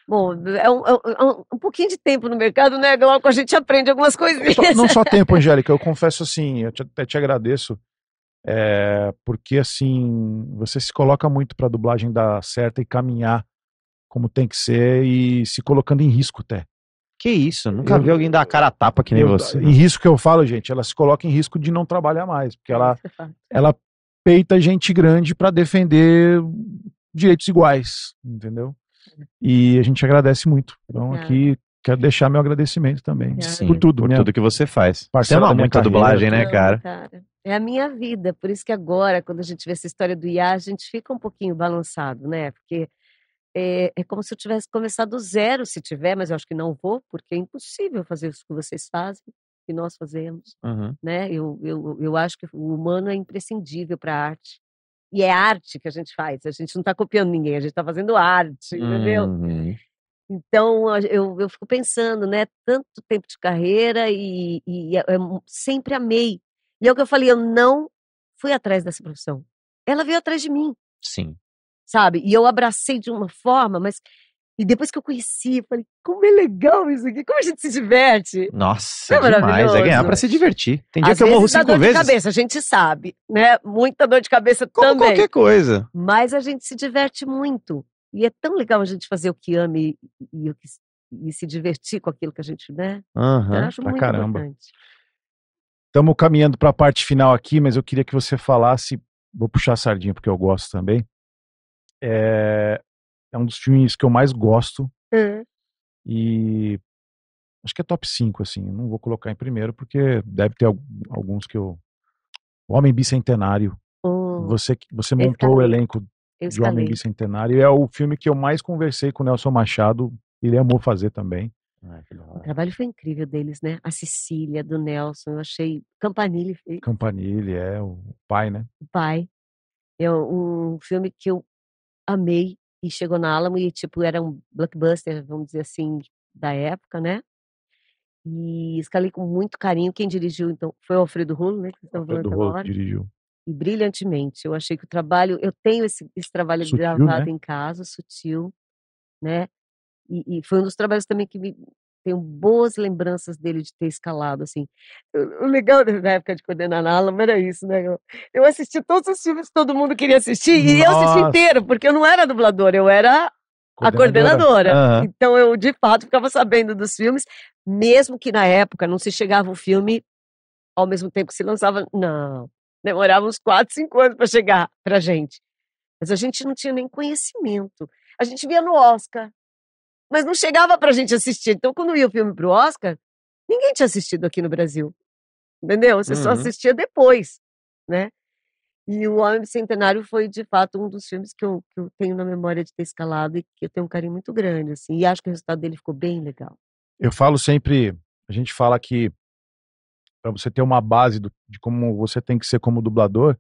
Bom, é um pouquinho de tempo no mercado, né, Glauco? A gente aprende algumas coisinhas. Não só tempo, Angélica, eu confesso assim, eu até te agradeço, porque assim, você se coloca muito pra dublagem dar certo e caminhar como tem que ser, e se colocando em risco até. Que isso, nunca Eu- vi alguém dar a cara a tapa que nem você. Em risco que eu falo, gente, ela se coloca em risco de não trabalhar mais, porque ela peita gente grande pra defender direitos iguais, entendeu? E a gente agradece muito. Então Obrigada. aqui quero deixar meu agradecimento também. Obrigada. Sim, Por tudo, por né? tudo que você faz. Você Parcela ama da minha muito a carreira, dublagem, né, Não, cara? É a minha vida, por isso que agora, quando a gente vê essa história do IA, a gente fica um pouquinho balançado, né? Porque é como se eu tivesse começado do zero, se tiver, mas eu acho que não vou, porque é impossível fazer isso que vocês fazem, que nós fazemos, Uhum. né? Eu acho que o humano é imprescindível para a arte. E é arte que a gente faz, a gente não está copiando ninguém, a gente está fazendo arte, entendeu? Uhum. Então, eu fico pensando, né? Tanto tempo de carreira sempre amei. E é o que eu falei, eu não fui atrás dessa profissão. Ela veio atrás de mim, Sim. sabe? E eu abracei de uma forma, mas... E depois que eu conheci, eu falei, como é legal isso aqui, como a gente se diverte. Nossa, É demais. É maravilhoso. ganhar pra se divertir. Tem dia Às que eu morro vezes dá 5 dor de vezes. cabeça, a gente sabe, né? Muita dor de cabeça Como também. qualquer coisa. Mas a gente se diverte muito. E é tão legal a gente fazer o que ama e se divertir com aquilo que a gente, né? Então, eu Aham. acho pra muito caramba. importante. Estamos caminhando para a parte final aqui, mas eu queria que você falasse, vou puxar a sardinha porque eu gosto também. É um dos filmes que eu mais gosto, e acho que é top 5, assim. Eu não vou colocar em primeiro porque deve ter alguns que eu... O Homem Bicentenário. Oh, Você eu montou o escalei. elenco Eu de Homem escalei. Bicentenário, e é o filme que eu mais conversei com o Nelson Machado. Ele amou fazer também. Ai, que da O hora. trabalho foi incrível deles, né? A Cecília, do Nelson, eu achei. Campanile fez, Campanile, o pai, né? o pai. É um filme que eu amei e chegou na Alamo e, tipo, era um blockbuster, vamos dizer assim, da época, né? E escalei com muito carinho. Quem dirigiu, então, foi o Alfredo Rolo, né? Que vocês estão falando Alfredo Rolo agora. dirigiu. E brilhantemente. Eu achei que o trabalho, eu tenho esse trabalho Sutil, gravado né? em casa, sutil, né? E foi um dos trabalhos também que tenho boas lembranças dele de ter escalado, assim. O legal da época de coordenar na Alamo era isso, né? Eu assisti todos os filmes que todo mundo queria assistir, e eu assisti Nossa. inteiro, porque eu não era dubladora, eu era a coordenadora. Aham. Então eu, de fato, ficava sabendo dos filmes, mesmo que na época não se chegava o filme ao mesmo tempo que se lançava. Não. Demorava uns 4, 5 anos para chegar pra gente. Mas a gente não tinha nem conhecimento. A gente via no Oscar, mas não chegava pra gente assistir. Então, quando ia o filme pro Oscar, ninguém tinha assistido aqui no Brasil. Entendeu? Você só Uhum. assistia depois, né? E o Homem Bicentenário foi, de fato, um dos filmes que eu tenho na memória de ter escalado e que eu tenho um carinho muito grande, assim. E acho que o resultado dele ficou bem legal. Eu falo sempre, a gente fala que para você ter uma base de como você tem que ser como dublador,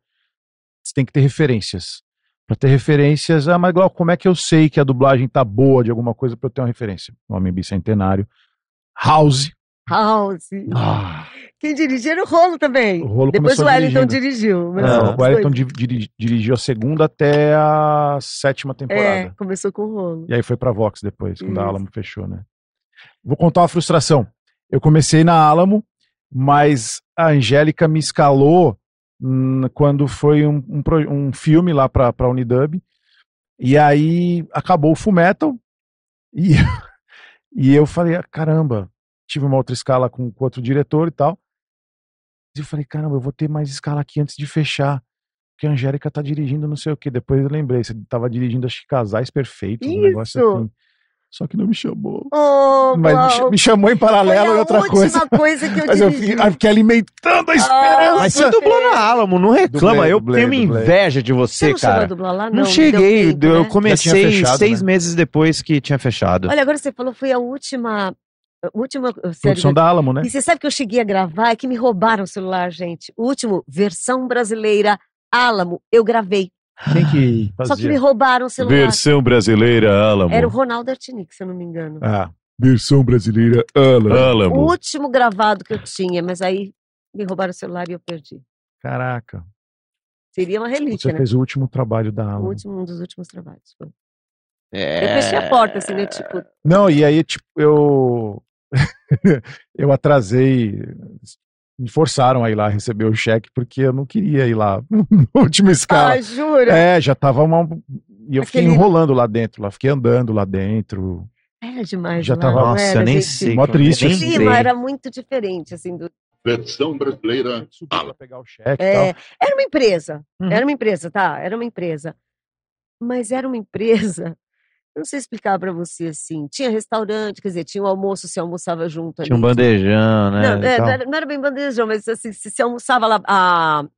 você tem que ter referências. Pra ter referências. Ah, mas Glauco, como é que eu sei que a dublagem tá boa de alguma coisa pra eu ter uma referência? Homem Bicentenário. House. House. Ah, Quem dirigia era o Rolo também. o Rolo Depois o começou Wellington dirigindo. dirigiu. Mas Não, os o Wellington dois- dirigiu a segunda até a 7ª temporada. começou com o Rolo. E aí foi pra Vox depois, quando a Isso. Alamo fechou, né? Vou contar uma frustração. Eu comecei na Alamo, mas a Angélica me escalou quando foi um filme lá pra Unidub. E aí acabou o Fullmetal. E, e eu falei, caramba, tive uma outra escala com outro diretor e tal. E eu falei, caramba, eu vou ter mais escala aqui antes de fechar. Porque a Angélica tá dirigindo não sei o quê. Depois eu lembrei, você tava dirigindo, acho que Casais Perfeitos, um negócio Isso. assim. Só que não me chamou. Oh, Mas Glauco, me chamou em foi paralelo a e outra coisa. última coisa que eu Mas eu dirigi. fiquei alimentando a esperança. Mas você dublou na Alamo, não reclama. Dublei, eu dublei, tenho uma dublei. inveja de Você você, não chegou a cara. dublar lá? Não deu cheguei, tempo, eu né? comecei Já tinha fechado, 6 né? meses depois que tinha fechado. Olha, agora você falou, foi a última série. Produção da Alamo, né? E você sabe que eu cheguei a gravar, é que me roubaram o celular, gente. O último, versão brasileira, Alamo, eu gravei. Quem que fazia? Só que me roubaram o celular. brasileira, Alamo. Era o Ronaldo Artinic, se eu não me engano. Ah, versão brasileira Alamo. O último gravado que eu tinha, mas aí me roubaram o celular e eu perdi. Caraca. Seria uma relíquia, Você né? fez o último trabalho da Alamo. Um dos últimos trabalhos. Foi. É... Eu fechei a porta, assim, né? Tipo, Não, e aí, tipo, eu atrasei. Me forçaram a ir lá receber o cheque, porque eu não queria ir lá na última escala. jura? É, já tava uma. E eu fiquei Aquele- enrolando lá dentro, lá, fiquei andando lá dentro. Era demais. Já lá, tava- não Nossa, era, eu nem gente? sei. Mó como triste, eu O nem assim. clima entrei. era muito diferente, assim. Versão brasileira. Subi pra pegar o cheque e tal. Era uma empresa. Uhum. Era uma empresa, tá? Era uma empresa. Mas era uma empresa. Eu não sei explicar pra você assim. Tinha restaurante, quer dizer, tinha o almoço, se almoçava junto ali. Tinha um bandejão, né? Não, e tal. não era bem bandejão, mas assim, se almoçava lá.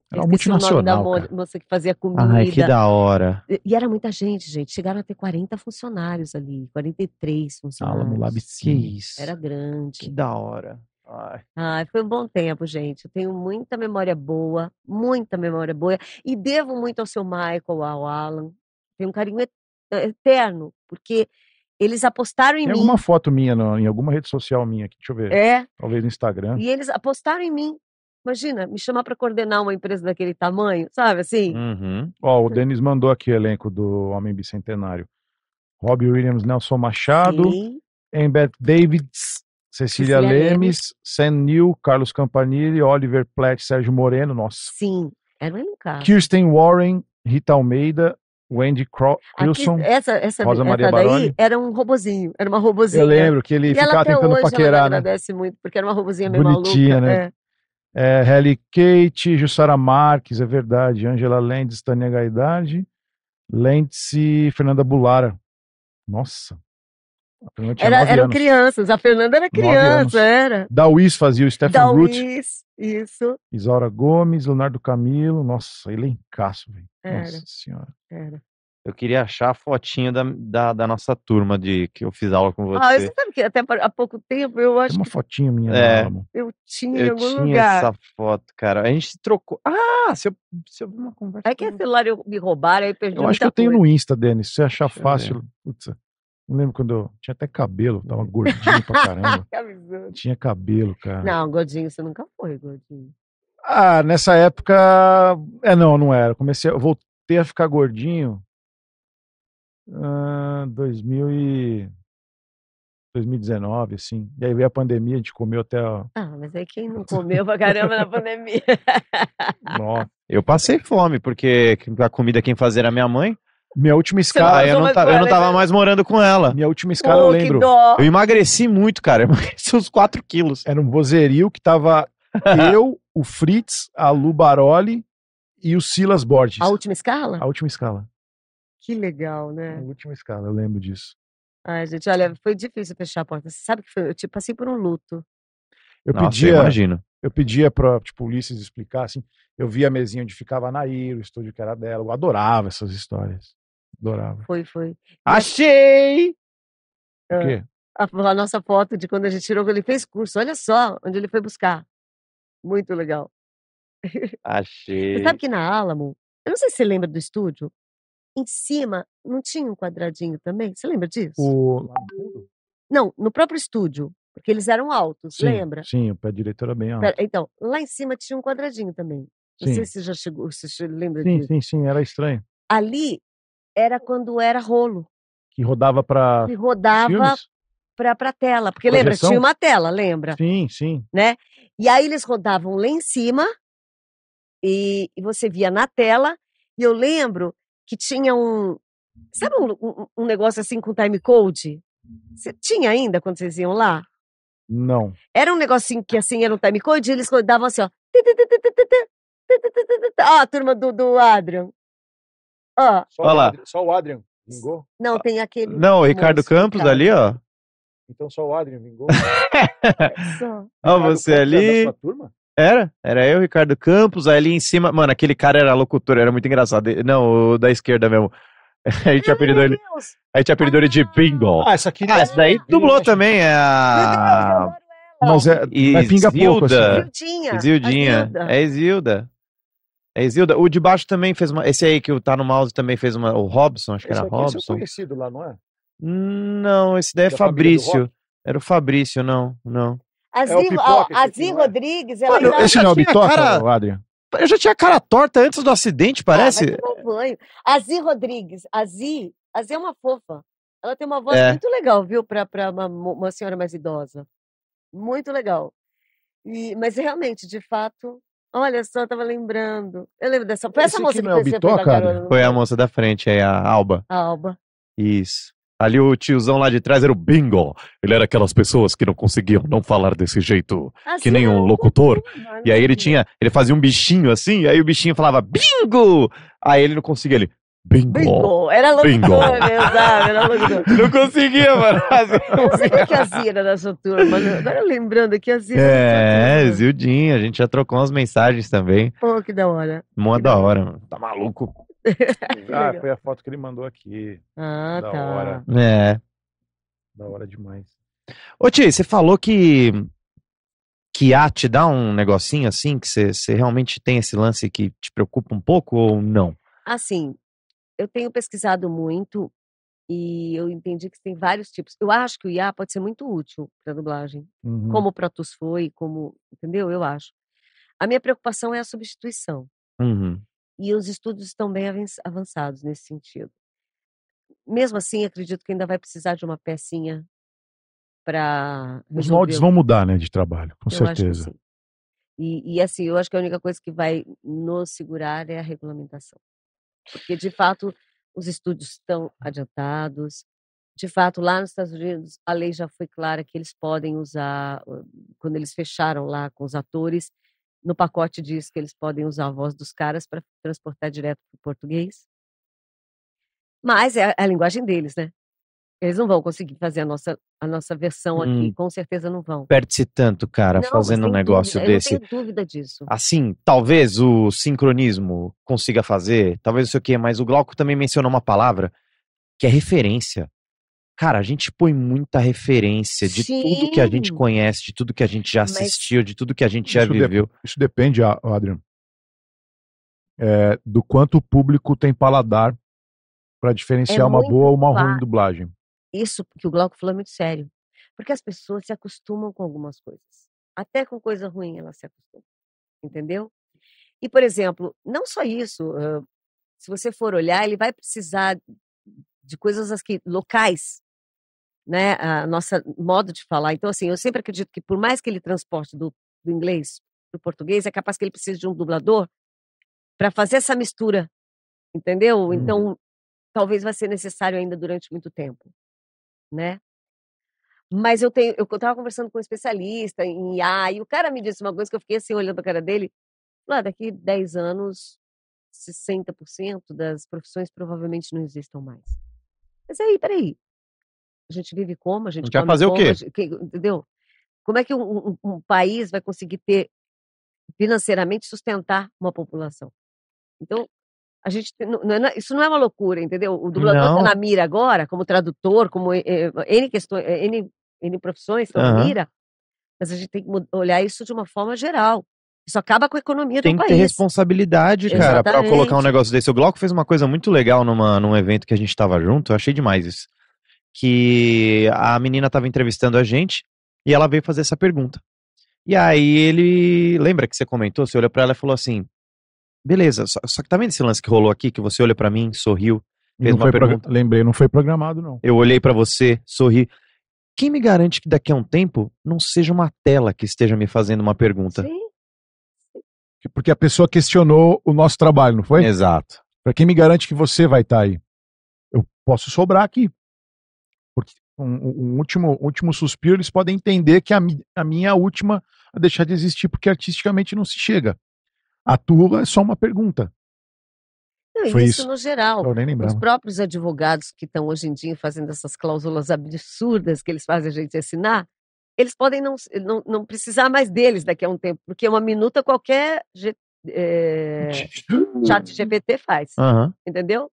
Era uma esqueci o nome da multinacional, cara. moça que fazia comida. Ai, que da hora. E era muita gente, gente. Chegaram a ter 40 funcionários ali, 43 funcionários. Alamo Lab Que 5. isso. Era grande. Que da hora. Ai. Ai, foi um bom tempo, gente. Eu tenho muita memória boa. E devo muito ao seu Michael, ao Alan. Tenho um carinho eterno, porque eles apostaram em Tem mim. alguma foto minha em alguma rede social minha aqui, deixa eu ver. É, Talvez no Instagram. e eles apostaram em mim. Imagina, me chamar para coordenar uma empresa daquele tamanho, sabe assim? Uhum. Ó, o Denis mandou aqui o elenco do Homem Bicentenário. Robbie Williams, Nelson Machado, Sim. Embeth Davids, Cecília Cecília Lemes, Sam Neill, Carlos Campanile, Oliver Platt, Sérgio Moreno, nossa. Sim, era um elencaço. Kirsten Warren, Rita Almeida, Wendy Wilson. Essa Rosa Maria daí Baroni. era um robozinho, era uma robozinha. Eu lembro que ele E ela ficava até tentando hoje ela me paquerar, né? agradece muito, porque era uma robozinha meio Bonitinha, maluca. né? Helly Kate, Jussara Marques, é verdade. Angela Lendes, Tânia Gaidardi, Lentz, Fernanda Bulara. Nossa. A Fernanda tinha 9 Eram anos. crianças, a Fernanda era 9 anos. criança, era. Da Wiz fazia o Stefan Root, Isso, Isaura Gomes, Leonardo Camilo. Nossa, elencaço, velho. Era. Nossa senhora. era. Eu queria achar a fotinha da nossa turma que eu fiz aula com você. Ah, você sabe que até há pouco tempo eu Tem acho uma que fotinha minha É. na Alamo. eu tinha em Eu algum tinha lugar. essa foto, cara. A gente se trocou. Ah, se eu vi uma conversa. É que esse celular me roubaram, aí eu perdi Eu acho que eu muita tenho coisa. no Insta, Denis. Se você achar Deixa eu fácil. Putz, não lembro quando eu tinha até cabelo, tava gordinho pra caramba. Que absurdo. Tinha cabelo, cara. Não, Godinho, você nunca foi, Godinho. Ah, nessa época. Não era. Eu voltei a ficar gordinho. 2019, assim. E aí veio a pandemia, a gente comeu até. Ah, mas aí quem não comeu pra caramba na pandemia? Nossa. Eu passei fome, porque a comida quem fazia era minha mãe. Minha última escala. Ah, eu não tava mais morando com ela. Minha última escala, eu Pô, que lembro. dó. Eu emagreci muito, cara. Eu emagreci uns 4 quilos. Era um vozerio que tava eu, o Fritz, a Lu Baroli e o Silas Borges. A última escala? A última escala. Que legal, A né? última escala, eu lembro disso. Ai, gente, olha, foi difícil fechar a porta. Você sabe que foi? Eu passei por um luto. Eu Nossa, eu imagino. pedia pra, tipo, o Ulisses explicar, assim. Eu via a mesinha onde ficava a Nair, o estúdio que era dela. Eu adorava essas histórias. Adorava. Foi. Achei! O quê? A nossa foto de quando a gente tirou, que ele fez curso. Olha só onde ele foi buscar. Muito legal. Achei. Você sabe que na Alamo, eu não sei se você lembra do estúdio, em cima, não tinha um quadradinho também? Você lembra disso? Lá no fundo? Não, no próprio estúdio, porque eles eram altos, Sim, lembra? sim, o pé direito era bem alto. Então, lá em cima tinha um quadradinho também. Não Sim. sei se já chegou, se você lembra Sim, disso. sim, sim, era estranho. Ali era quando era rolo, Que rodava pra que rodava filmes? pra tela. Porque lembra, Projeção? tinha uma tela, lembra? Sim, sim. Né? E aí eles rodavam lá em cima e você via na tela. E eu lembro que tinha sabe um negócio assim com time code? Você tinha ainda quando vocês iam lá? Não. Era um negocinho que assim era um time code e eles rodavam assim, ó. Ó, a turma do Adrian. Ó. Olha lá. Só o Adrian vingou? Não, tem aquele. Não, o Ricardo moço, Campos Ricardo. ali, ó. Então só o Adrian vingou? Só. Ó, você ali. Da sua turma? Era eu, Ricardo Campos, ali em cima. Mano, aquele cara era locutor, era muito engraçado. Não, o da esquerda mesmo. A gente apelidou ele. Deus. A gente apelidou ele de Bingo. Essa aqui. Essa daí dublou também, é Meu Deus, eu a. adoro ela. Mas mas pinga pouco, assim. Isilda. Isildinha. Isildinha. Isilda. É Isilda. É Isilda. O de baixo também fez uma. Esse aí que tá no mouse também fez uma. O Robson, acho que era Esse Robson. conhecido lá, não é? Não, esse daí é Da família do Fabrício. Era o Fabrício, não. A É o Zi, Pipoca, a esse aqui, Zi não é? Rodrigues, ela Mano, ainda- Esse não é o tinha Bitoca, cara- Adrian? Eu já tinha cara torta antes do acidente, parece. vai tomar banho. A Zi Rodrigues, a Zi é uma fofa. Ela tem uma voz É. muito legal, viu, pra uma senhora mais idosa. Muito legal. Mas realmente, de fato, olha só, eu tava lembrando. Eu lembro dessa. Foi essa Esse moça aqui que não é o conhecia Bitoca, pegar carona, Adrian? não Foi a moça da frente aí, a Alba. A Alba. Isso. Ali o tiozão lá de trás era o Bingo. Ele era aquelas pessoas que não conseguiam não falar desse jeito, que nem um locutor. E aí ele fazia um bichinho assim, e aí o bichinho falava Bingo! Aí ele não conseguia, ele Bingo. Bingo! Era locutor Bingo. mesmo, sabe? Era locutor. Não conseguia, mano. Eu não sei o que a Zi era da sua turma. Agora lembrando que a Zi era da É, sua turma. Zildinha, a gente já trocou umas mensagens também. Pô, que da hora. Mó da hora, mano. Tá maluco? Ah, foi a foto que ele mandou aqui. Ah, Da tá. hora. É. Da hora demais. Ô, Tia, você falou que IA te dá um negocinho assim, que você realmente tem esse lance que te preocupa um pouco ou não? Assim, eu tenho pesquisado muito e eu entendi que tem vários tipos. Eu acho que o IA pode ser muito útil para dublagem, Uhum. como o Protus foi, entendeu? Eu acho. A minha preocupação é a substituição. Uhum. E os estudos estão bem avançados nesse sentido. Mesmo assim, acredito que ainda vai precisar de uma pecinha para Os moldes vão mudar, né, de trabalho, com Eu acho que certeza. sim. E assim, eu acho que a única coisa que vai nos segurar é a regulamentação. Porque, de fato, os estúdios estão adiantados. De fato, lá nos Estados Unidos, a lei já foi clara que eles podem usar, quando eles fecharam lá com os atores, no pacote diz que eles podem usar a voz dos caras para transportar direto para o português. Mas é a linguagem deles, né? Eles não vão conseguir fazer a nossa versão aqui, com certeza não vão. Perde-se tanto, cara, Não, fazendo mas um sem negócio dúvida, desse. Eu não tenho dúvida disso. Assim, talvez o sincronismo consiga fazer, talvez não sei o quê, mas o Glauco também mencionou uma palavra que é referência. Cara, a gente põe muita referência de tudo que a gente Sim. conhece, de tudo que a gente já Mas- assistiu, de tudo que a gente já Isso viveu. Isso depende, Adrian, do quanto o público tem paladar para diferenciar uma muito boa ou uma ruim claro. dublagem. Isso que o Glauco falou é muito sério. Porque as pessoas se acostumam com algumas coisas. Até com coisa ruim elas se acostumam. Entendeu? E, por exemplo, não só isso. Se você for olhar, ele vai precisar de coisas locais. Né? A nossa modo de falar. Então, assim, eu sempre acredito que por mais que ele transporte do inglês para o português, é capaz que ele precise de um dublador para fazer essa mistura. Entendeu? Então, talvez vai ser necessário ainda durante muito tempo. Né? Mas eu estava conversando com um especialista em IA, e o cara me disse uma coisa que eu fiquei assim, olhando a cara dele, lá, daqui 10 anos, 60% das profissões provavelmente não existam mais. Mas aí, peraí, a gente vive como? A gente vai come fazer o como? quê? Entendeu? Como é que um país vai conseguir financeiramente sustentar uma população? Então, a gente isso não é uma loucura, entendeu? O dublador está Não. na mira agora, como tradutor, como N questões, N profissões estão na Aham. mira, mas a gente tem que olhar isso de uma forma geral. Isso acaba com a economia Tem do que país. ter responsabilidade, cara, pra Exatamente. colocar um negócio desse. O Glauco fez uma coisa muito legal num evento que a gente tava junto, eu achei demais isso. Que a menina tava entrevistando a gente e ela veio fazer essa pergunta. E aí ele... Lembra que você comentou? Você olhou pra ela e falou assim, beleza, só que tá vendo esse lance que rolou aqui, que você olhou pra mim, sorriu, fez Não uma foi pergunta. Lembrei, não foi programado, não. Eu olhei pra você, sorri. Quem me garante que daqui a um tempo não seja uma tela que esteja me fazendo uma pergunta? Sim. Porque a pessoa questionou o nosso trabalho, não foi? Exato. Pra quem me garante que você vai estar aí? Eu posso sobrar aqui. Porque um último suspiro, eles podem entender que a minha última a deixar de existir, porque artisticamente não se chega. A tua é só uma pergunta. Não, Foi isso isso. no geral. Eu nem Os lembrava. próprios advogados que estão hoje em dia fazendo essas cláusulas absurdas que eles fazem a gente assinar, eles podem não precisar mais deles daqui a um tempo, porque uma minuta qualquer chat GPT faz, Aham. entendeu?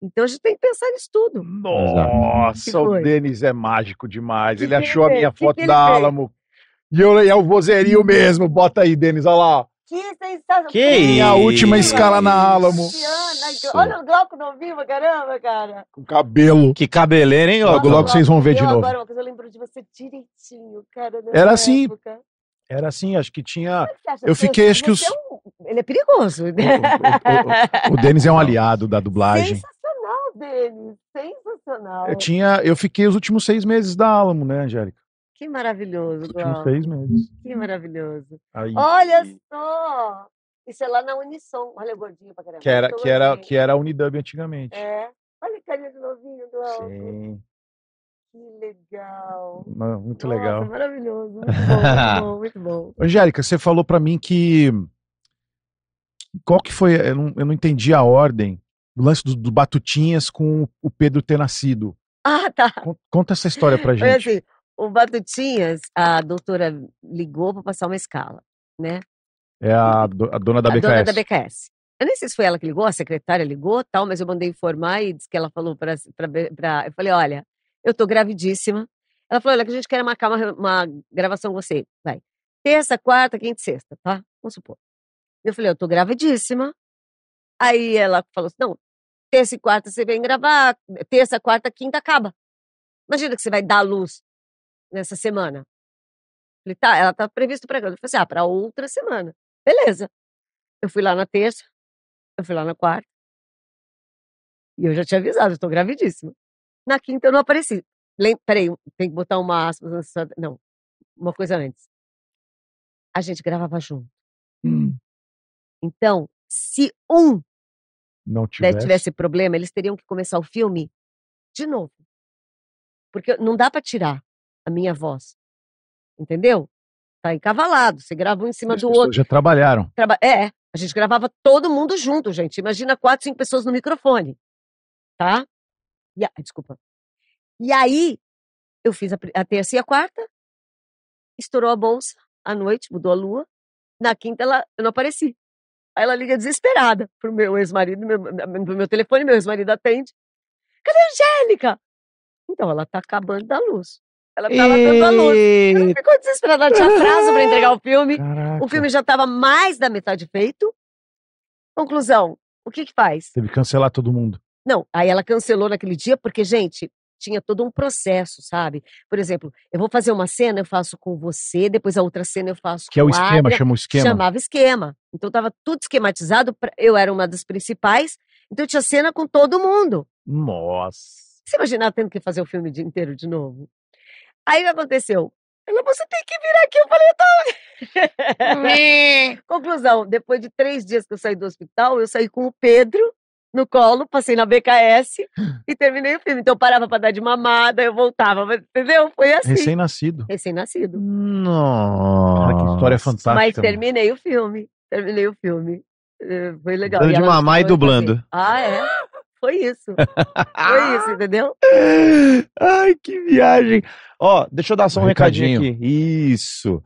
Então a gente tem que pensar nisso tudo. Que Nossa, o foi? Denis é mágico demais. Que Ele que achou a ele minha fez? Que foto que ele da fez? Alamo. E é o vozerio mesmo. Bota aí, Denis, olha lá. Que sensacional! Que Minha última escala na Alamo. Olha o Glauco novinho pra caramba, cara. Com cabelo. Que cabeleira, hein, Logo, Glauco? logo vocês vão ver de Eu novo. Agora, uma coisa, eu lembro de você direitinho, cara. nessa Era assim. época. Era assim, acho que tinha... Você acha Eu que fiquei, acho que você ele é perigoso. O Denis é um aliado da dublagem. Sensacional, Denis. Sensacional. Eu fiquei os últimos 6 meses da Alamo, né, Angélica? Que maravilhoso, Os últimos Glauco. 6 meses. Que maravilhoso. Aí, Olha só! Isso é lá na Unisson. Olha o gordinho pra caramba. Eu tô gordinho. que era a Unidub antigamente. É. Olha a carinha de novinho, Glauco. Sim. Que legal. Muito Nossa, legal. maravilhoso. Muito bom, muito bom, muito bom. Angélica, você falou pra mim que... Qual que foi... Eu não entendi a ordem. O lance do Batutinhas com o Pedro ter nascido. Ah, tá. Conta essa história pra Foi gente. assim, o Batutinhas, a doutora ligou para passar uma escala, né? É a dona da A BKS. dona da BKS. Eu nem sei se foi ela que ligou, a secretária ligou, tal, mas eu mandei informar e disse que ela falou eu falei, olha, eu tô gravidíssima. Ela falou, olha, que a gente quer marcar uma gravação com você. Vai. Terça, quarta, quinta e sexta, tá? Vamos supor. Eu falei, eu tô gravidíssima. Aí ela falou assim, não, terça e quarta você vem gravar, terça, quarta, quinta acaba. Imagina que você vai dar à luz nessa semana. Falei, tá, ela tá previsto pra quando? Eu falei assim, pra outra semana. Beleza. Eu fui lá na terça, eu fui lá na quarta. E eu já tinha avisado, eu tô gravidíssima. Na quinta eu não apareci. Peraí, tem que botar uma aspas nessa... Não, uma coisa antes. A gente gravava junto. Então, se Não tivesse. problema, eles teriam que começar o filme de novo. Porque não dá pra tirar a minha voz. Entendeu? Tá encavalado. Você grava um em cima As do pessoas outro. já trabalharam. A gente gravava todo mundo junto, gente. Imagina 4, 5 pessoas no microfone. Tá? Desculpa. E aí, eu fiz a terça e a quarta, estourou a bolsa, à noite, mudou a lua. Na quinta, eu não apareci. Aí ela liga desesperada pro meu ex-marido, pro meu telefone, meu ex-marido atende. Cadê a Angélica? Então, ela tá acabando da luz. Ela tava dando a luz. Ela ficou desesperada, ela tinha prazo pra entregar o filme. Caraca. O filme já tava mais da metade feito. Conclusão, o que faz? Teve que cancelar todo mundo. Não, aí ela cancelou naquele dia porque, gente, tinha todo um processo, sabe? Por exemplo, eu vou fazer uma cena, eu faço com você, depois a outra cena eu faço Que é o com esquema, Adria. chama o esquema. Chamava esquema. Então tava tudo esquematizado, eu era uma das principais, então tinha cena com todo mundo. Nossa. Você imaginar tendo que fazer o filme o dia inteiro de novo? Aí o que aconteceu? Ela, você tem que vir aqui. Eu falei, tá. Conclusão, depois de 3 dias que eu saí do hospital, eu saí com o Pedro no colo, passei na BKS e terminei o filme. Então eu parava pra dar de mamada, eu voltava, entendeu? Foi assim. Recém-nascido. Recém-nascido. Nossa. Cara, que história fantástica. Mas mano. terminei o filme. Foi legal. Dando E de ela mamar e foi dublando. fazer. Ah, é? Foi isso. Foi isso, entendeu? Ai, que viagem. Ó, deixa eu dar só um recadinho Recadinho. aqui. Isso.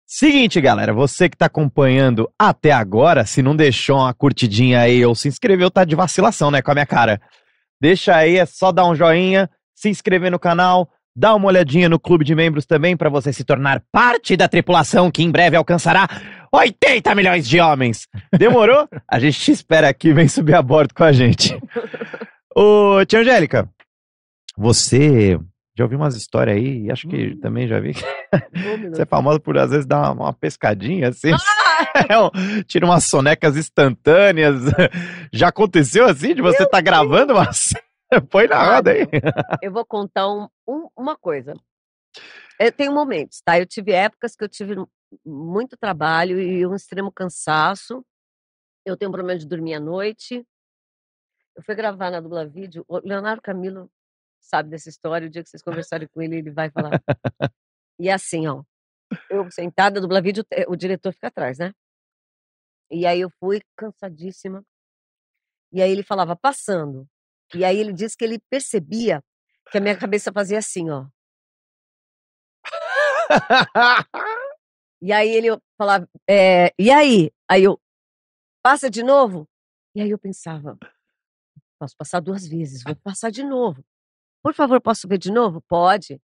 Seguinte, galera, você que tá acompanhando até agora, se não deixou uma curtidinha aí ou se inscreveu, tá de vacilação, né, com a minha cara. Deixa aí, é só dar um joinha, se inscrever no canal, Dá uma olhadinha no clube de membros também para você se tornar parte da tripulação que em breve alcançará 80 milhões de homens. Demorou? A gente te espera aqui, vem subir a bordo com a gente. Ô, tia Angélica, você já ouviu umas histórias aí, acho que também já vi. Você é famosa por às vezes dar uma pescadinha assim. Tira umas sonecas instantâneas. Já aconteceu assim de você estar gravando mas põe na roda aí. Eu vou contar uma coisa. Eu tenho momentos, tá? Eu tive épocas que eu tive muito trabalho e um extremo cansaço. Eu tenho um problema de dormir à noite. Eu fui gravar na Dubla Vídeo. O Leonardo Camilo sabe dessa história. O dia que vocês conversarem com ele, ele vai falar. E assim, ó. Eu sentada na Dubla Vídeo, o diretor fica atrás, né? E aí eu fui cansadíssima. E aí ele falava, passando. E aí ele disse que ele percebia que a minha cabeça fazia assim, ó. E aí ele falava, e aí? Aí eu, passa de novo? E aí eu pensava, posso passar 2 vezes, vou passar de novo. Por favor, posso ver de novo? Pode.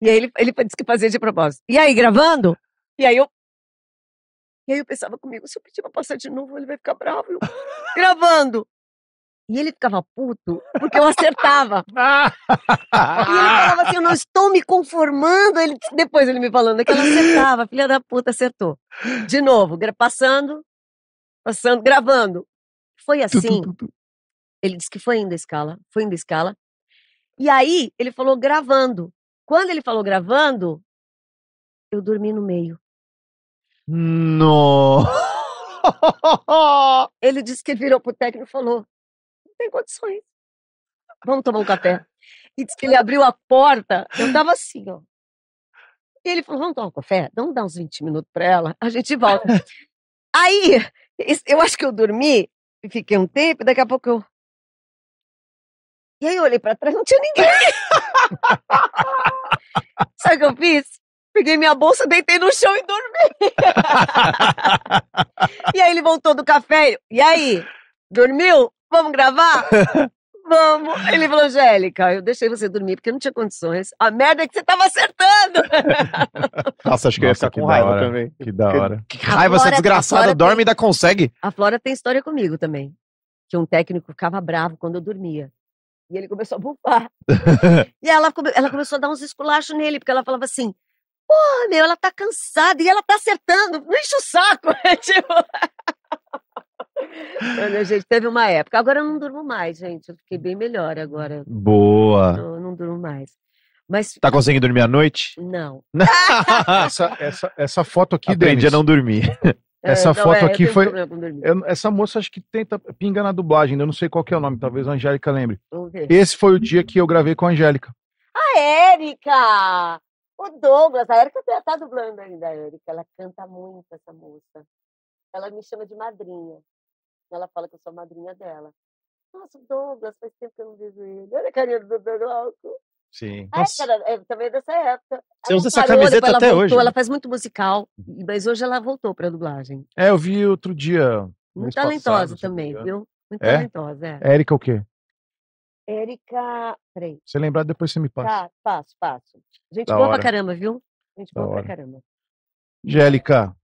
E aí ele disse que fazia de propósito. E aí, gravando? E aí eu pensava comigo, se eu pedir pra passar de novo, ele vai ficar bravo. Eu, gravando. E ele ficava puto, porque eu acertava. E ele falava assim, eu não estou me conformando. Depois ele me falando que ela acertava. Filha da puta, acertou. De novo, passando, gravando. Foi assim. Ele disse que foi indo a escala. E aí, ele falou gravando. Quando ele falou gravando, eu dormi no meio. Não. Ele disse que virou pro técnico e falou, não tem condições. Vamos tomar um café. E disse que ele abriu a porta, eu tava assim, ó. E ele falou, vamos tomar um café? Vamos dar uns 20 minutos pra ela, a gente volta. Aí, eu acho que eu dormi, e fiquei um tempo, e daqui a pouco eu... E aí eu olhei pra trás, não tinha ninguém. Sabe o que eu fiz? Peguei minha bolsa, deitei no chão e dormi. E aí ele voltou do café. E aí? Dormiu? Vamos gravar? Vamos. Ele falou, Angélica, eu deixei você dormir porque não tinha condições. A merda é que você tava acertando. Nossa, acho que eu ia ficar com raiva também. Que da hora. Que raiva, essa desgraçada dorme e ainda consegue. A Flora tem história comigo também. Que um técnico ficava bravo quando eu dormia. E ele começou a bufar. E ela começou a dar uns esculachos nele, porque ela falava assim, porra, meu, ela tá cansada e ela tá acertando, não enche o saco. Tipo... Olha, gente, teve uma época. Agora eu não durmo mais, gente. Eu fiquei bem melhor agora. Boa. Eu não durmo mais. Mas... Tá conseguindo dormir à noite? Não. Essa foto aqui, Aprendi Denis, a não dormir. Essa foto aqui foi... Eu... Essa moça acho que tenta pinga na dublagem, eu não sei qual que é o nome, talvez a Angélica lembre. Vamos ver. Esse foi o dia que eu gravei com a Angélica. A Érica! O Douglas, a Érica tá dublando ainda, a Érica. Ela canta muito, essa moça. Ela me chama de madrinha. Ela fala que eu sou a madrinha dela. Nossa, o Douglas, faz tempo que eu não vejo ele. Olha a carinha do Douglas. Sim. A Érica também é dessa época. Você usa essa camiseta até voltou, hoje. Ela faz muito musical, mas hoje ela voltou pra dublagem. Eu vi outro dia. Muito talentosa também, viu? Muito talentosa, é. Érica o quê? Érica... Peraí. Se lembrar, depois você me passa. Tá, passo. Gente Da boa hora. pra caramba, viu? Gente Da boa hora. pra caramba. Angélica,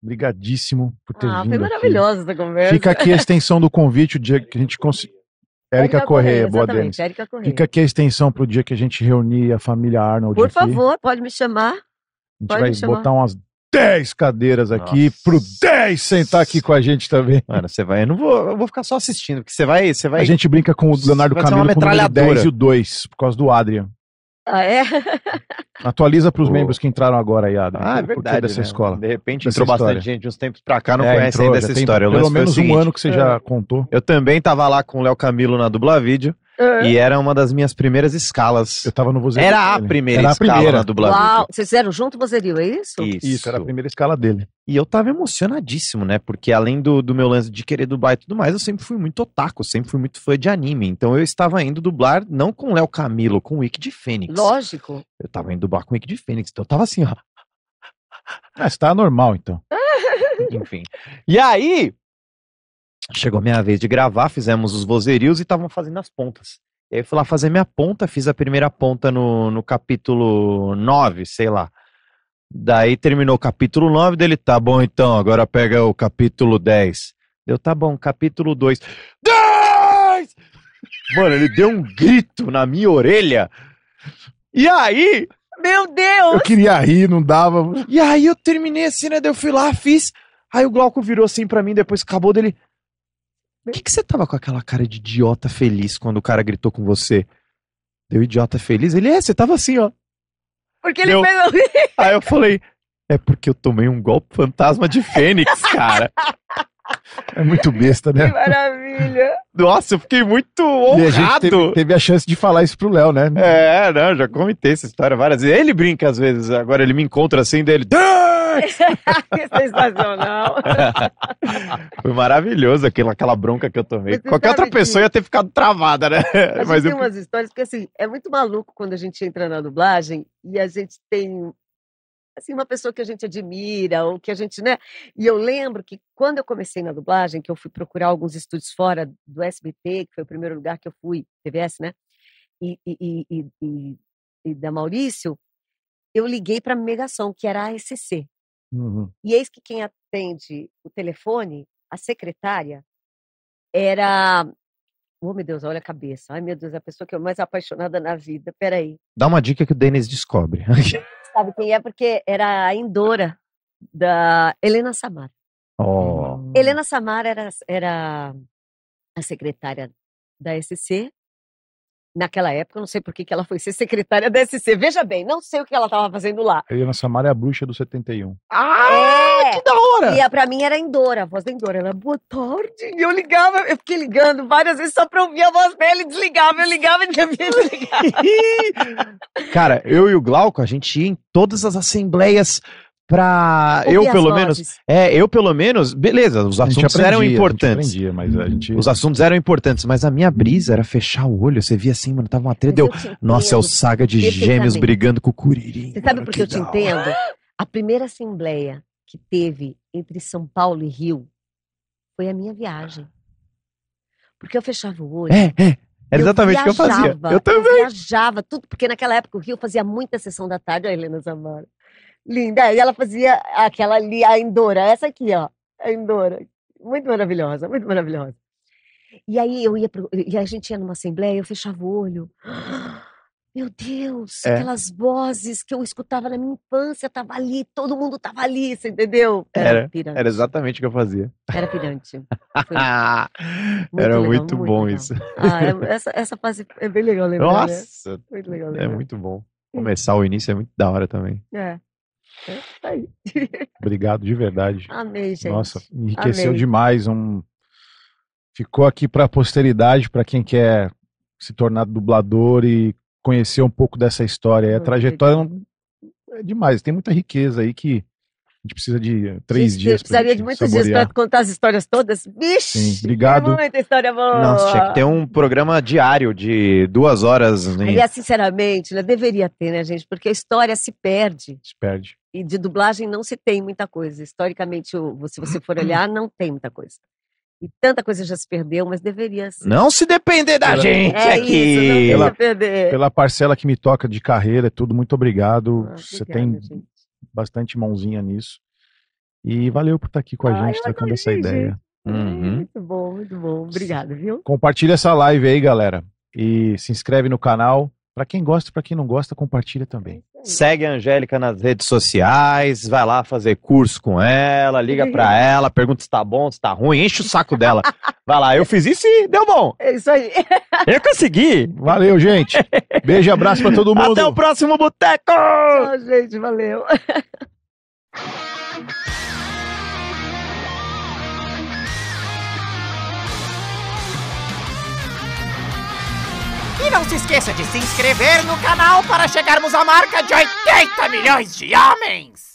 brigadíssimo por ter vindo Foi aqui. maravilhosa essa conversa. Fica aqui a extensão do convite, o dia que a gente conseguir. Érica Correia, boa, Denis. Érica Correia. Fica aqui a extensão pro dia que a gente reunir a família Arnold Por aqui. favor, pode me chamar. A gente vai botar umas 10 cadeiras aqui Nossa. pro 10 sentar aqui com a gente também. Mano, você vai. Eu vou ficar só assistindo, porque você vai. A gente brinca com o Leonardo vai ser uma Camilo com o número metralhadora. 10 e o 2, por causa do Adrian. Ah, é? Atualiza pros Boa. membros que entraram agora aí, Adrian. Ah, é Por que verdade. dessa né? escola. De repente Dessa entrou bastante história. gente de uns tempos pra cá, não É, conhece entrou, ainda já essa tem história. O Pelo lance foi o menos um seguinte, ano que você já contou. Eu também tava lá com o Léo Camilo na Dubla Vídeo e era uma das minhas primeiras escalas. Eu tava no vozerio Era a dele. primeira Era a escala primeira. na Dubla Uau, Vídeo. vocês fizeram junto o vozerio, é isso? Isso, era a primeira escala dele. E eu tava emocionadíssimo, né? Porque além do meu lance de querer dublar e tudo mais, eu sempre fui muito otaku, sempre fui muito fã de anime. Então eu estava indo dublar não com o Léo Camilo, com o Wiki de Fênix. Lógico. Eu tava indo dublar com o Wiki de Fênix. Então eu tava assim, ó. Ah, você tá normal, então. Enfim. E aí, chegou minha vez de gravar, fizemos os vozerios e estavam fazendo as pontas. E aí eu fui lá fazer minha ponta, fiz a primeira ponta no capítulo 9, sei lá. Daí terminou o capítulo 9 dele, tá bom então, agora pega o capítulo 10. Deu, tá bom, capítulo 2. 10! Mano, ele deu um grito na minha orelha. E aí... Meu Deus! Eu queria rir, não dava. E aí eu terminei assim, né? Daí eu fui lá, fiz. Aí o Glauco virou assim pra mim, depois que acabou dele. Por que você tava com aquela cara de idiota feliz quando o cara gritou com você? Deu idiota feliz? Ele, você tava assim, ó. Porque ele fez... Aí eu falei, é porque eu tomei um golpe fantasma de Fênix, cara. É muito besta, né? Que maravilha! Nossa, eu fiquei muito E a gente honrado. teve a chance de falar isso pro Léo, né? É, não, já comentei essa história várias vezes. Ele brinca às vezes, agora ele me encontra assim dele. Que sensacional! Foi maravilhoso aquela bronca que eu tomei. Mas você Qualquer outra sabe pessoa ia ter ficado travada, né? A gente Mas tem eu... umas histórias, porque assim, é muito maluco quando a gente entra na dublagem e a gente tem, assim, uma pessoa que a gente admira, ou que a gente, né? E eu lembro que quando eu comecei na dublagem, que eu fui procurar alguns estúdios fora do SBT, que foi o primeiro lugar que eu fui, TVS, né? E da Maurício, eu liguei para a Megasom, que era a ECC. Uhum. E eis que quem atende o telefone, a secretária, era... Oh, meu Deus, olha a cabeça. Ai, meu Deus, a pessoa que eu mais apaixonada na vida. Peraí. Dá uma dica que o Denis descobre. Sabe quem é? Porque era a Indora, da Helena Samar. Oh. Helena Samar era a secretária da SC. Naquela época, eu não sei por que ela foi ser secretária da SC. Veja bem, não sei o que ela estava fazendo lá. Helena Samar é a bruxa do 71. Que da hora! E pra mim era a Indora, a voz da Indora. Ela, boa tarde. E eu ligava, eu fiquei ligando várias vezes só pra ouvir a voz dela e desligava. Eu ligava e desligava. Cara, eu e o Glauco, a gente ia em todas as assembleias pra... Ouvir as vozes. Eu pelo menos, beleza, os assuntos eram importantes. Os assuntos eram importantes, mas a minha brisa era fechar o olho, você via assim, mano, tava uma treta, nossa, é o Saga de Gêmeos brigando com o Curirim. Você sabe por que eu te entendo? A primeira assembleia que teve entre São Paulo e Rio foi a minha viagem. Porque eu fechava o olho. Era exatamente o que eu fazia. Eu também. Eu viajava, tudo, porque naquela época o Rio fazia muita sessão da tarde, a Helena Samar. Linda, e ela fazia aquela ali, a Indora, essa aqui, ó, a Indora. Muito maravilhosa, muito maravilhosa. E aí e a gente ia numa assembleia, eu fechava o olho. Meu Deus, aquelas vozes que eu escutava na minha infância, tava ali, todo mundo tava ali, você entendeu? Era exatamente o que eu fazia. Era pirante. Era muito bom legal. Isso. Essa fase é bem legal lembrar. Nossa, né? Muito legal lembrar. É muito bom. Começar o início é muito da hora também. Tá aí. Obrigado de verdade. Amei, gente. Nossa, enriqueceu demais. Ficou aqui para a posteridade, para quem quer se tornar dublador e conhecer um pouco dessa história. A trajetória é demais. Tem muita riqueza aí que a gente precisa de 3 dias. Precisaria de muitos dias para contar as histórias todas. Vixe, sim, obrigado. Muita história boa. Nossa, tinha que ter um programa diário de 2 horas. Aliás, sinceramente, deveria ter, né, gente? Porque a história se perde. Se perde. E de dublagem não se tem muita coisa. Historicamente, se você for olhar, não tem muita coisa. E tanta coisa já se perdeu, mas deveria ser. Não se depender da gente aqui. Isso, não perder. Pela parcela que me toca de carreira, tudo, muito obrigado. Você tem gente. Bastante mãozinha nisso. E valeu por estar aqui com a gente, trocando essa ideia. Muito bom, muito bom. Obrigada, viu? Compartilha essa live aí, galera. E se inscreve no canal. Pra quem gosta e pra quem não gosta, compartilha também. Segue a Angélica nas redes sociais, vai lá fazer curso com ela, liga pra ela, pergunta se tá bom, se tá ruim, enche o saco dela. Vai lá, eu fiz isso e deu bom. É isso aí. Eu consegui. Valeu, gente. Beijo e abraço pra todo mundo. Até o próximo Boteco. Tchau, gente, valeu. E não se esqueça de se inscrever no canal para chegarmos à marca de 80 milhões de homens!